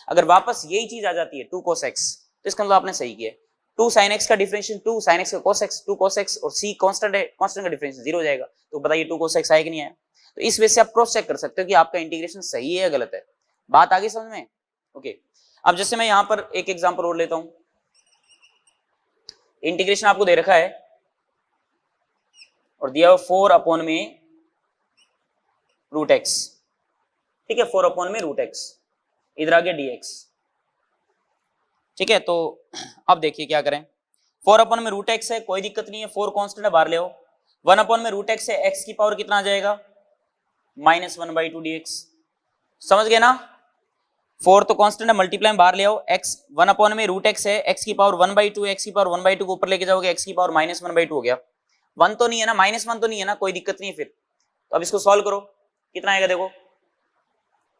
अगर वापस यही चीज आ जाती है 2 cos x, तो इसका मतलब आपने सही किया है। 2 sin x का डिफरेंशिएशन 2 sin x का cos x, 2 cos x, और c कांस्टेंट है, कांस्टेंट का डिफरेंशिएशन 0 हो जाएगा। तो बताइए 2 cos x आया कि नहीं आया? तो इस वजह से आप क्रॉस चेक कर सकते हो कि आपका इंटीग्रेशन सही है या गलत है। बात आगे समझ में? ओके, अब जैसे मैं यहां पर एक एग्जांपल और लेता हूं। इंटीग्रेशन आपको दे रखा है और दिया हुआ 4 अपॉन में √x, ठीक है, 4 अपॉन में √x, इधर आ गया dx, ठीक है। तो अब देखिए क्या करें, 4 अपॉन में √x है, कोई दिक्कत नहीं है, 4 कांस्टेंट है, बाहर ले आओ। 1 अपॉन में √x है, x की पावर कितना आ जाएगा, -1/2 dx। समझ गए ना? 4 तो कांस्टेंट है, मल्टीप्लाई में बाहर ले आओ, x 1 अपॉन में √x है, x की पावर 1/2, x की पावर 1/2 को ऊपर लेके जाओगे, x की पावर -1/2 हो गया। 1 तो नहीं है ना, -1 तो नहीं है ना, कोई दिक्कत नहीं है फिर। तो अब इसको सॉल्व करो, कितना आएगा देखो,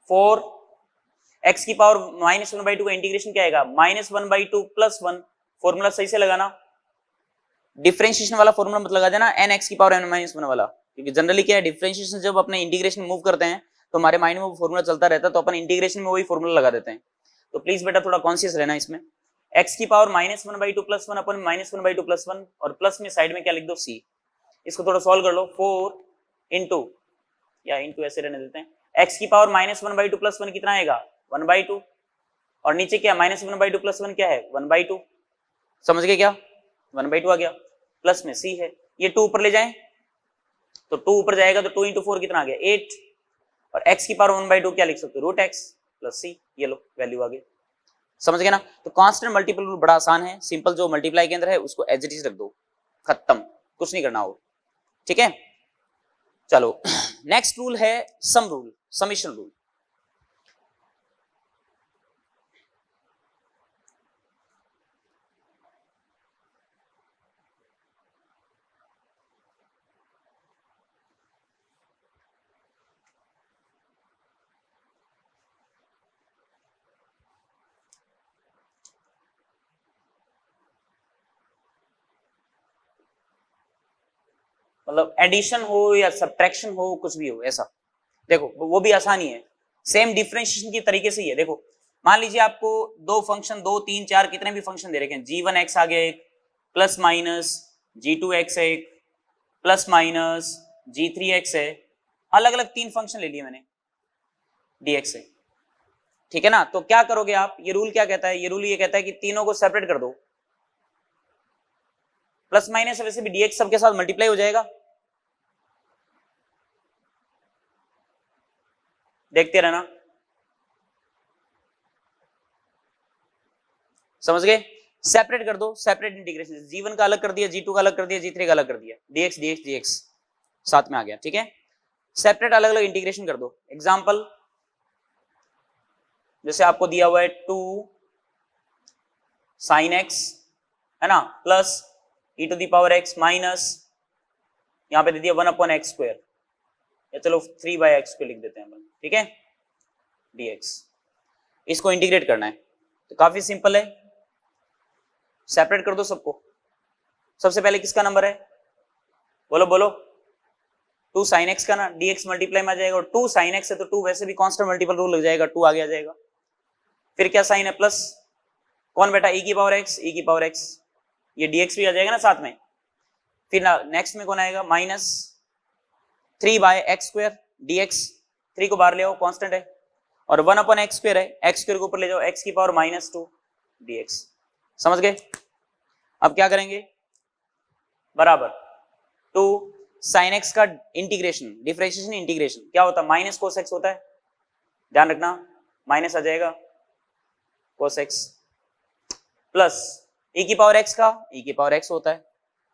4 x की पावर -1/2 का इंटीग्रेशन क्या आएगा, -1/2 + 1। फॉर्मूला सही से लगाना, डिफरेंशिएशन वाला फॉर्मूला मत लगा देना n x की पावर n-1 वाला, क्योंकि जनरली क्या है, डिफरेंशिएशन जब अपने इंटीग्रेशन मूव करते हैं तो हमारे माइंड में वो फॉर्मूला चलता रहता है, तो अपन इंटीग्रेशन में वही फॉर्मूला लगा देते हैं। तो प्लीज बेटा थोड़ा कॉन्शियस रहना इसमें। x की पावर -1/2 + 1 अपन -1/2 + 1, और प्लस में साइड में क्या लिख दो, c। इसको थोड़ा सॉल्व कर लो, 4 इंटू, या इंटू ऐसे रहने देते हैं, x की पावर -1/2 + 1 कितना आएगा, 1/2, और नीचे क्या -1/2 + 1 क्या है, 1/2। समझ गए क्या, 1/2 आ गया, प्लस में c है, ये 2 ऊपर ले जाएं तो 2 ऊपर जाएगा, तो 2 इंटू 4 कितना आ गया, 8, और x की पावर 1/2 क्या लिख सकते हो, √x + c, ये लो वैल्यू आ गई। समझ गए ना? तो कांस्टेंट मल्टीपल रूल बड़ा आसान है, सिंपल, जो मल्टीप्लाई के अंदर है उसको एज इट इज रख दो, खत्म, कुछ नहीं करना हो, ठीक है। चलो नेक्स्ट रूल है सम रूल, समेशन रूल। मतलब एडिशन हो या सब्ट्रैक्शन हो, कुछ भी हो, ऐसा देखो वो भी आसानी है, सेम डिफरेंशिएशन की तरीके से ही है। देखो मान लीजिए आपको दो फंक्शन, 2 3 4 कितने भी फंक्शन दे रखे हैं, g1x आ गया एक, प्लस माइनस g2x है एक, प्लस माइनस g3x है, अलग अलग 3 फंक्शन ले लिए मैंने dx से, ठीक है ना। तो क्या करोगे आप, ये रूल क्या कहता है, ये रूल ये कहता है कि तीनों को सेपरेट कर दो, प्लस माइनस वैसे भी dx सबके साथ मल्टीप्लाई हो जाएगा, देखते रहना, समझ गए। सेपरेट कर दो, सेपरेट इंटीग्रेशन, g1 का अलग कर दिया, g2 का अलग कर दिया, g3 का अलग कर दिया, dx dx dx साथ में आ गया, ठीक है। सेपरेट अलग अलग इंटीग्रेशन कर दो। एग्जांपल जैसे आपको दिया हुआ है 2 sin x है ना, plus e to the power x minus यहां पे दे दिया 1/x², या चलो 3/x² लिख देते हैं अपन, ठीक है, dx। इसको इंटीग्रेट करना है तो काफी सिंपल है, सेपरेट कर दो सबको। सबसे पहले किसका नंबर है, बोलो बोलो, 2 sin x का ना, dx मल्टीप्लाई में आ जाएगा, और 2 sin x है तो 2 वैसे भी कांस्टेंट मल्टीपल रूल लग जाएगा, 2 आगे आ जाएगा। फिर क्या साइन है, प्लस, कौन बेटा, e की पावर x, ये dx भी आ जाएगा ना साथ में। फिर नेक्स्ट में कौन आएगा, माइनस 3/x² dx, 3 को बाहर ले आओ, कांस्टेंट है, और 1/x² है, x² को ऊपर ले जाओ, x की पावर -2 dx। समझ गए। अब क्या करेंगे, बराबर 2 sin x का इंटीग्रेशन, डिफरेंशिएशन इंटीग्रेशन क्या होता है, माइनस cos x होता है, ध्यान रखना, माइनस आ जाएगा cos x, प्लस e की पावर x का e की पावर x होता है,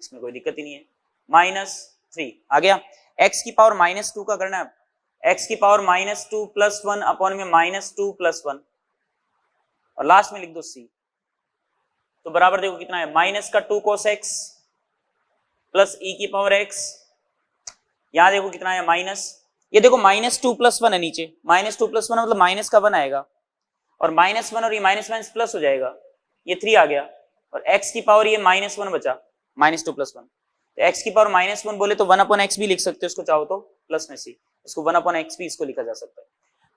इसमें कोई दिक्कत ही नहीं है, -3 आ गया। x की पावर -2 का करना है, x की पावर -2 + 1 अपॉन में -2 + 1, और लास्ट में लिख दो c, तो बराबर देखो कितना है, माइनस का 2 cos x प्लस e की पावर x, यहां देखो कितना है माइनस, ये देखो -2 + 1 है नीचे, -2 + 1 मतलब माइनस का 1 आएगा, और -1 और ये माइनस माइनस प्लस हो जाएगा, ये 3 आ गया, और x की पावर ये -1 बचा, -2 + 1, तो x की पावर -1 बोले तो 1/x भी लिख सकते हो इसको, चाहो तो प्लस में c, इसको 1/x भी इसको लिखा जा सकता है।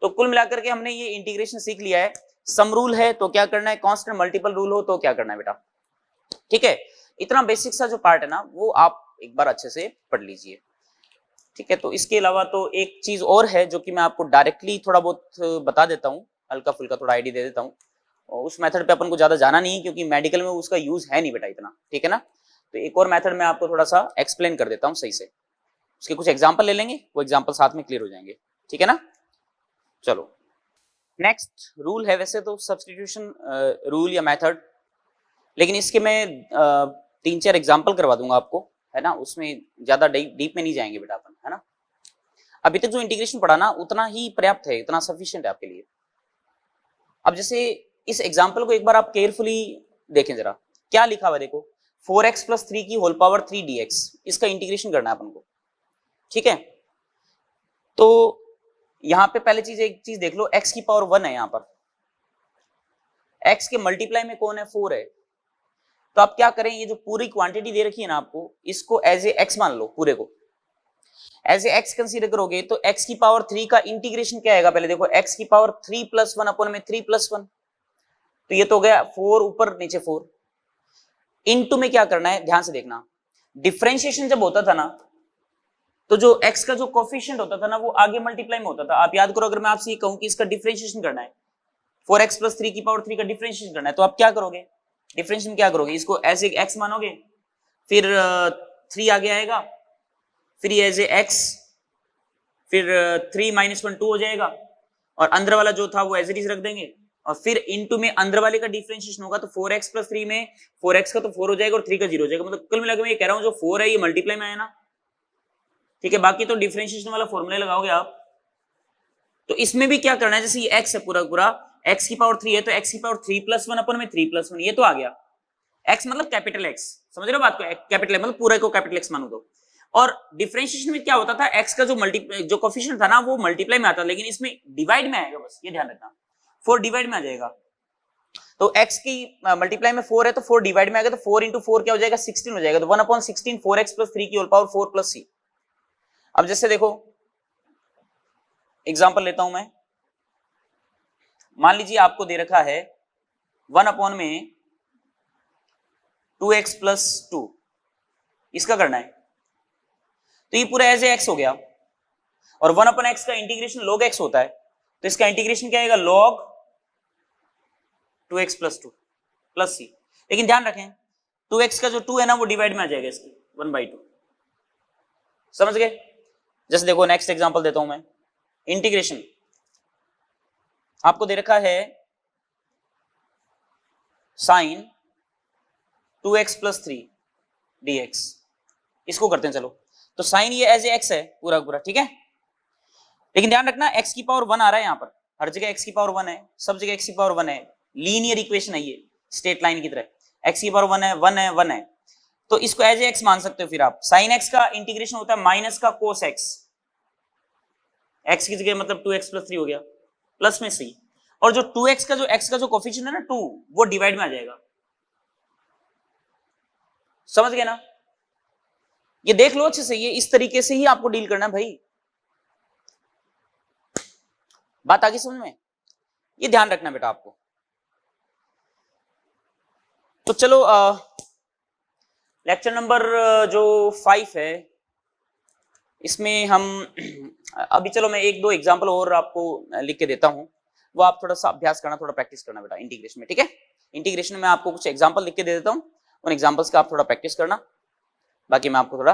तो कुल मिलाकर के हमने ये इंटीग्रेशन सीख लिया है। सम रूल है तो क्या करना है, कांस्टेंट मल्टीपल रूल हो तो क्या करना है बेटा, ठीक है। इतना बेसिक सा जो पार्ट है ना वो आप एक बार अच्छे से पढ़ लीजिए, ठीक है। तो इसके अलावा तो एक चीज और है जो कि मैं आपको डायरेक्टली थोड़ा बहुत बता देता हूँ, हल्का फुल्का थोड़ा आइडिया दे देता हूँ, और उस मेथड पे अपन को ज्यादा जाना नहीं है क्योंकि मेडिकल में उसका यूज है नहीं बेटा इतना, ठीक है ना। तो एक और मेथड मैं आपको थोड़ा सा एक्सप्लेन कर देता हूँ सही से, उसके कुछ एग्जाम्पल ले लेंगे, वो एग्जाम्पल साथ में क्लियर हो जाएंगे, ठीक है ना। चलो नेक्स्ट रूल है वैसे तो सब्स्टिट्यूशन रूल या मेथड, लेकिन इसके मैं 3-4 एग्जाम्पल करवा दूंगा आपको, है ना, उसमें ज्यादा डीप में नहीं जाएंगे बेटा अपन, है ना। अभी तक जो इंटीग्रेशन पढ़ा ना उतना ही पर्याप्त है, इतना सफिशिएंट है आपके लिए। अब जैसे इस एग्जाम्पल को एक बार आप केयरफुली देखें जरा, क्या लिखा हुआ है देखो, 4x + 3 की होल पावर 3 dx, इसका इंटीग्रेशन करना है अपन को, ठीक है। तो यहां पे पहले चीज एक चीज देख लो, x की पावर 1 है, यहां पर x के मल्टीप्लाई में कौन है, 4 है, तो आप क्या करें, ये जो पूरी क्वांटिटी दे रखी है ना आपको, इसको एज ए x मान लो, पूरे को एज ए x कंसीडर करोगे तो x की पावर 3 का इंटीग्रेशन क्या आएगा, पहले देखो x की पावर 3 + 1 अपॉन में 3 + 1, तो ये तो हो गया 4 ऊपर नीचे 4, इनटू में क्या करना है, ध्यान से देखना, डिफरेंशिएशन जब होता था ना तो जो x का जो कोफिशिएंट होता था ना वो आगे मल्टीप्लाई में होता था। आप याद करो, अगर मैं आपसे ये कहूं कि इसका डिफरेंशिएशन करना है, 4x + 3 की पावर 3 का डिफरेंशिएशन करना है, तो आप क्या करोगे, डिफरेंशिएशन क्या करोगे, इसको एज ए x मानोगे, फिर 3 आगे आएगा, फिर ये एज ए x, फिर 3 - 1 2 हो जाएगा, और अंदर वाला जो था वो एज इट इज रख देंगे, और फिर इनटू में अंदर वाले का डिफरेंशिएशन होगा, तो 4x + 3 में 4x का तो 4 हो जाएगा और 3 का 0 हो जाएगा, मतलब कुल मिलाकर मैं ये कह रहा हूं जो 4 है ये मल्टीप्लाई में आया ना, ठीक है। बाकी तो डिफरेंशिएशन वाला फॉर्मूला लगाओगे आप। तो इसमें भी क्या करना है, जैसे ये x है पूरा पूरा, x की पावर 3 है तो x की पावर 3 + 1 अपॉन में 3 + 1, ये तो आ गया, x मतलब कैपिटल X, समझ रहे हो बात को, कैपिटल मतलब पूरे को कैपिटल X मानो तो। और डिफरेंशिएशन में क्या होता था, x का जो कोफिशिएंट था ना वो मल्टीप्लाई में आता, लेकिन इसमें डिवाइड में आएगा, बस ये ध्यान रखना, 4 डिवाइड में आ जाएगा। तो x की मल्टीप्लाई में 4 है तो 4 डिवाइड में आएगा, तो 4 × 4 क्या हो जाएगा, 16 हो जाएगा, तो 1/16 4x + 3 की होल पावर 4 + c। अब जैसे देखो एग्जांपल लेता हूं मैं, मान लीजिए आपको दे रखा है 1/2x + 2, इसका करना है, तो ये पूरा एज ए एक्स हो गया, और 1/x का इंटीग्रेशन log x होता है, तो इसका इंटीग्रेशन क्या आएगा, log 2x + 2 + c। लेकिन ध्यान रखें 2x का जो 2 है ना वो डिवाइड में आ जाएगा इसके 1/2, समझ गए। जैसे देखो नेक्स्ट एग्जांपल देता हूं मैं, इंटीग्रेशन आपको दे रखा है sin 2x + 3 dx, इसको करते हैं चलो। तो साइन ये एज ए एक्स है पूरा पूरा, ठीक है। लेकिन ध्यान रखना x की पावर 1 आ रहा है, यहां पर हर जगह x की पावर 1 है, सब जगह x की पावर 1 है, लीनियर इक्वेशन है ये, स्ट्रेट लाइन की तरह, x की पावर 1 है 1 है 1 है, तो इसको एज ए एक्स मान सकते हो। फिर आप साइन x का इंटीग्रेशन होता है माइनस का कोस x, x की जगह मतलब 2x + 3 हो गया, प्लस में c, और जो 2x का जो x का जो कोफिशिएंट है ना 2, वो डिवाइड में आ जाएगा, समझ गए ना। ये देख लो अच्छे से, ये इस तरीके से ही आपको डील करना है भाई, बात आगे समझ में, ये ध्यान रखना बेटा आपको। तो चलो लेक्चर नंबर जो 5 है इसमें हम अभी चलो मैं 1-2 एग्जांपल और आपको लिख के देता हूं, वो आप थोड़ा सा अभ्यास करना, थोड़ा प्रैक्टिस करना बेटा इंटीग्रेशन में, ठीक है। इंटीग्रेशन में आपको कुछ एग्जांपल लिख के दे देता हूं, उन एग्जांपल्स का आप थोड़ा प्रैक्टिस करना, बाकी मैं आपको थोड़ा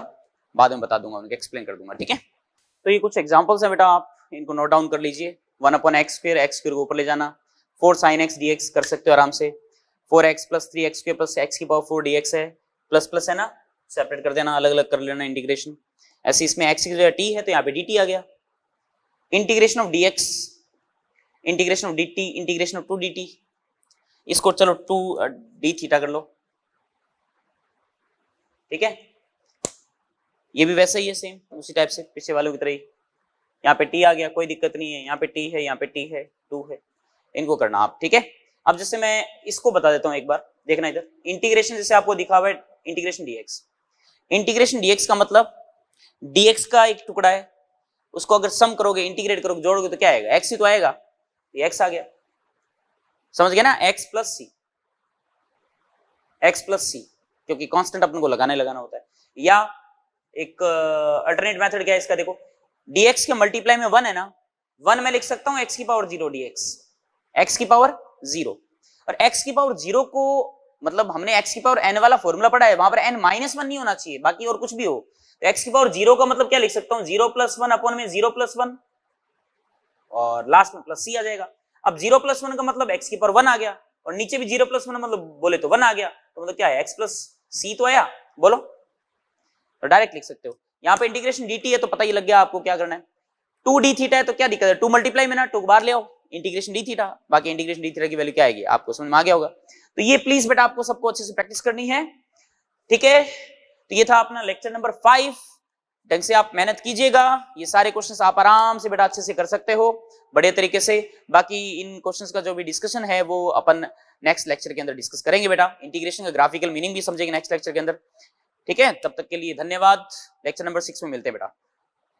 बाद में बता दूंगा, उनको एक्सप्लेन कर दूंगा, ठीक है। तो ये कुछ एग्जांपल्स हैं बेटा, आप इनको नोट डाउन कर लीजिए। 1/x², x² को ऊपर ले जाना, 4 sin x dx कर सकते हो आराम से, 4x + 3x² + x की पावर 4 dx है, प्लस प्लस है ना, सेपरेट कर देना, अलग अलग कर लेना इंटीग्रेशन। ऐसे इसमें x की जगह t है तो यहाँ पे dt आ गया, integration of dx, integration of dt, integration of 2 dt, इसको चलो 2 d थीटा कर लो, ठीक है। ये भी वैसा ही है, सेम उसी टाइप से पीछे वालों की तरह ही, यहाँ पे t आ गया, कोई दिक्कत नहीं है, यहाँ पे t है, यहाँ पे t है, 2 है, इनको करना आप, ठीक है। अब जैसे मैं इसको बता देता हूँ एक बार, देखना इधर, इंटीग्रेशन जैसे आपको दिखा हुआ है इंटीग्रेशन dx, इंटीग्रेशन dx का मतलब dx का एक टुकड़ा है, उसको अगर सम करोगे, इंटीग्रेट करोगे, जोड़ोगे तो क्या आएगा, x ही तो आएगा, ये x आ गया, समझ गए ना, x + c, क्योंकि कांस्टेंट अपन को लगाना होता है। या एक अल्टरनेट मेथड क्या है इसका, देखो dx के मल्टीप्लाई में 1 है ना, 1 मैं लिख सकता हूं x की पावर 0 dx, x की पावर 0, और x की पावर 0 को मतलब हमने x की पावर n वाला फॉर्मूला पढ़ा है, वहां पर n -1 नहीं होना चाहिए, बाकी और कुछ भी हो, तो x की पावर 0 का मतलब क्या लिख सकता हूं, 0 + 1 अपॉन में 0 + 1, और लास्ट में प्लस c आ जाएगा। अब 0 + 1 का मतलब x की पावर 1 आ गया, और नीचे भी 0 + 1 मतलब बोले तो 1 आ गया, तो मतलब क्या है, x + c तो आया, बोलो, तो डायरेक्ट लिख सकते हो। यहाँ पे इंटीग्रेशन dt है तो पता ही लग गया आपको क्या करना है, 2d थीटा है तो क्या दिक्कत है, 2 मल्टीप्लाई में ना 2 बार ले आओ, इंटीग्रेशन d थीटा, बाकी इंटीग्रेशन d थीटा की वैल्यू क्या आएगी आपको समझ में आ गया होगा। तो ये प्लीज बेटा आपको सबको अच्छे से प्रैक्टिस करनी है, ठीक है। तो ये था अपना लेक्चर नंबर 5, ढंग से आप मेहनत कीजिएगा, ये सारे क्वेश्चंस आप आराम से बेटा अच्छे से कर सकते हो बड़े तरीके से। बाकी इन क्वेश्चंस का जो भी डिस्कशन है वो अपन नेक्स्ट लेक्चर के अंदर डिस्कस करेंगे बेटा, इंटीग्रेशन का ग्राफिकल मीनिंग भी समझेंगे नेक्स्ट लेक्चर के अंदर, ठीक है। तब तक के लिए धन्यवाद, लेक्चर नंबर 6 में मिलते हैं बेटा।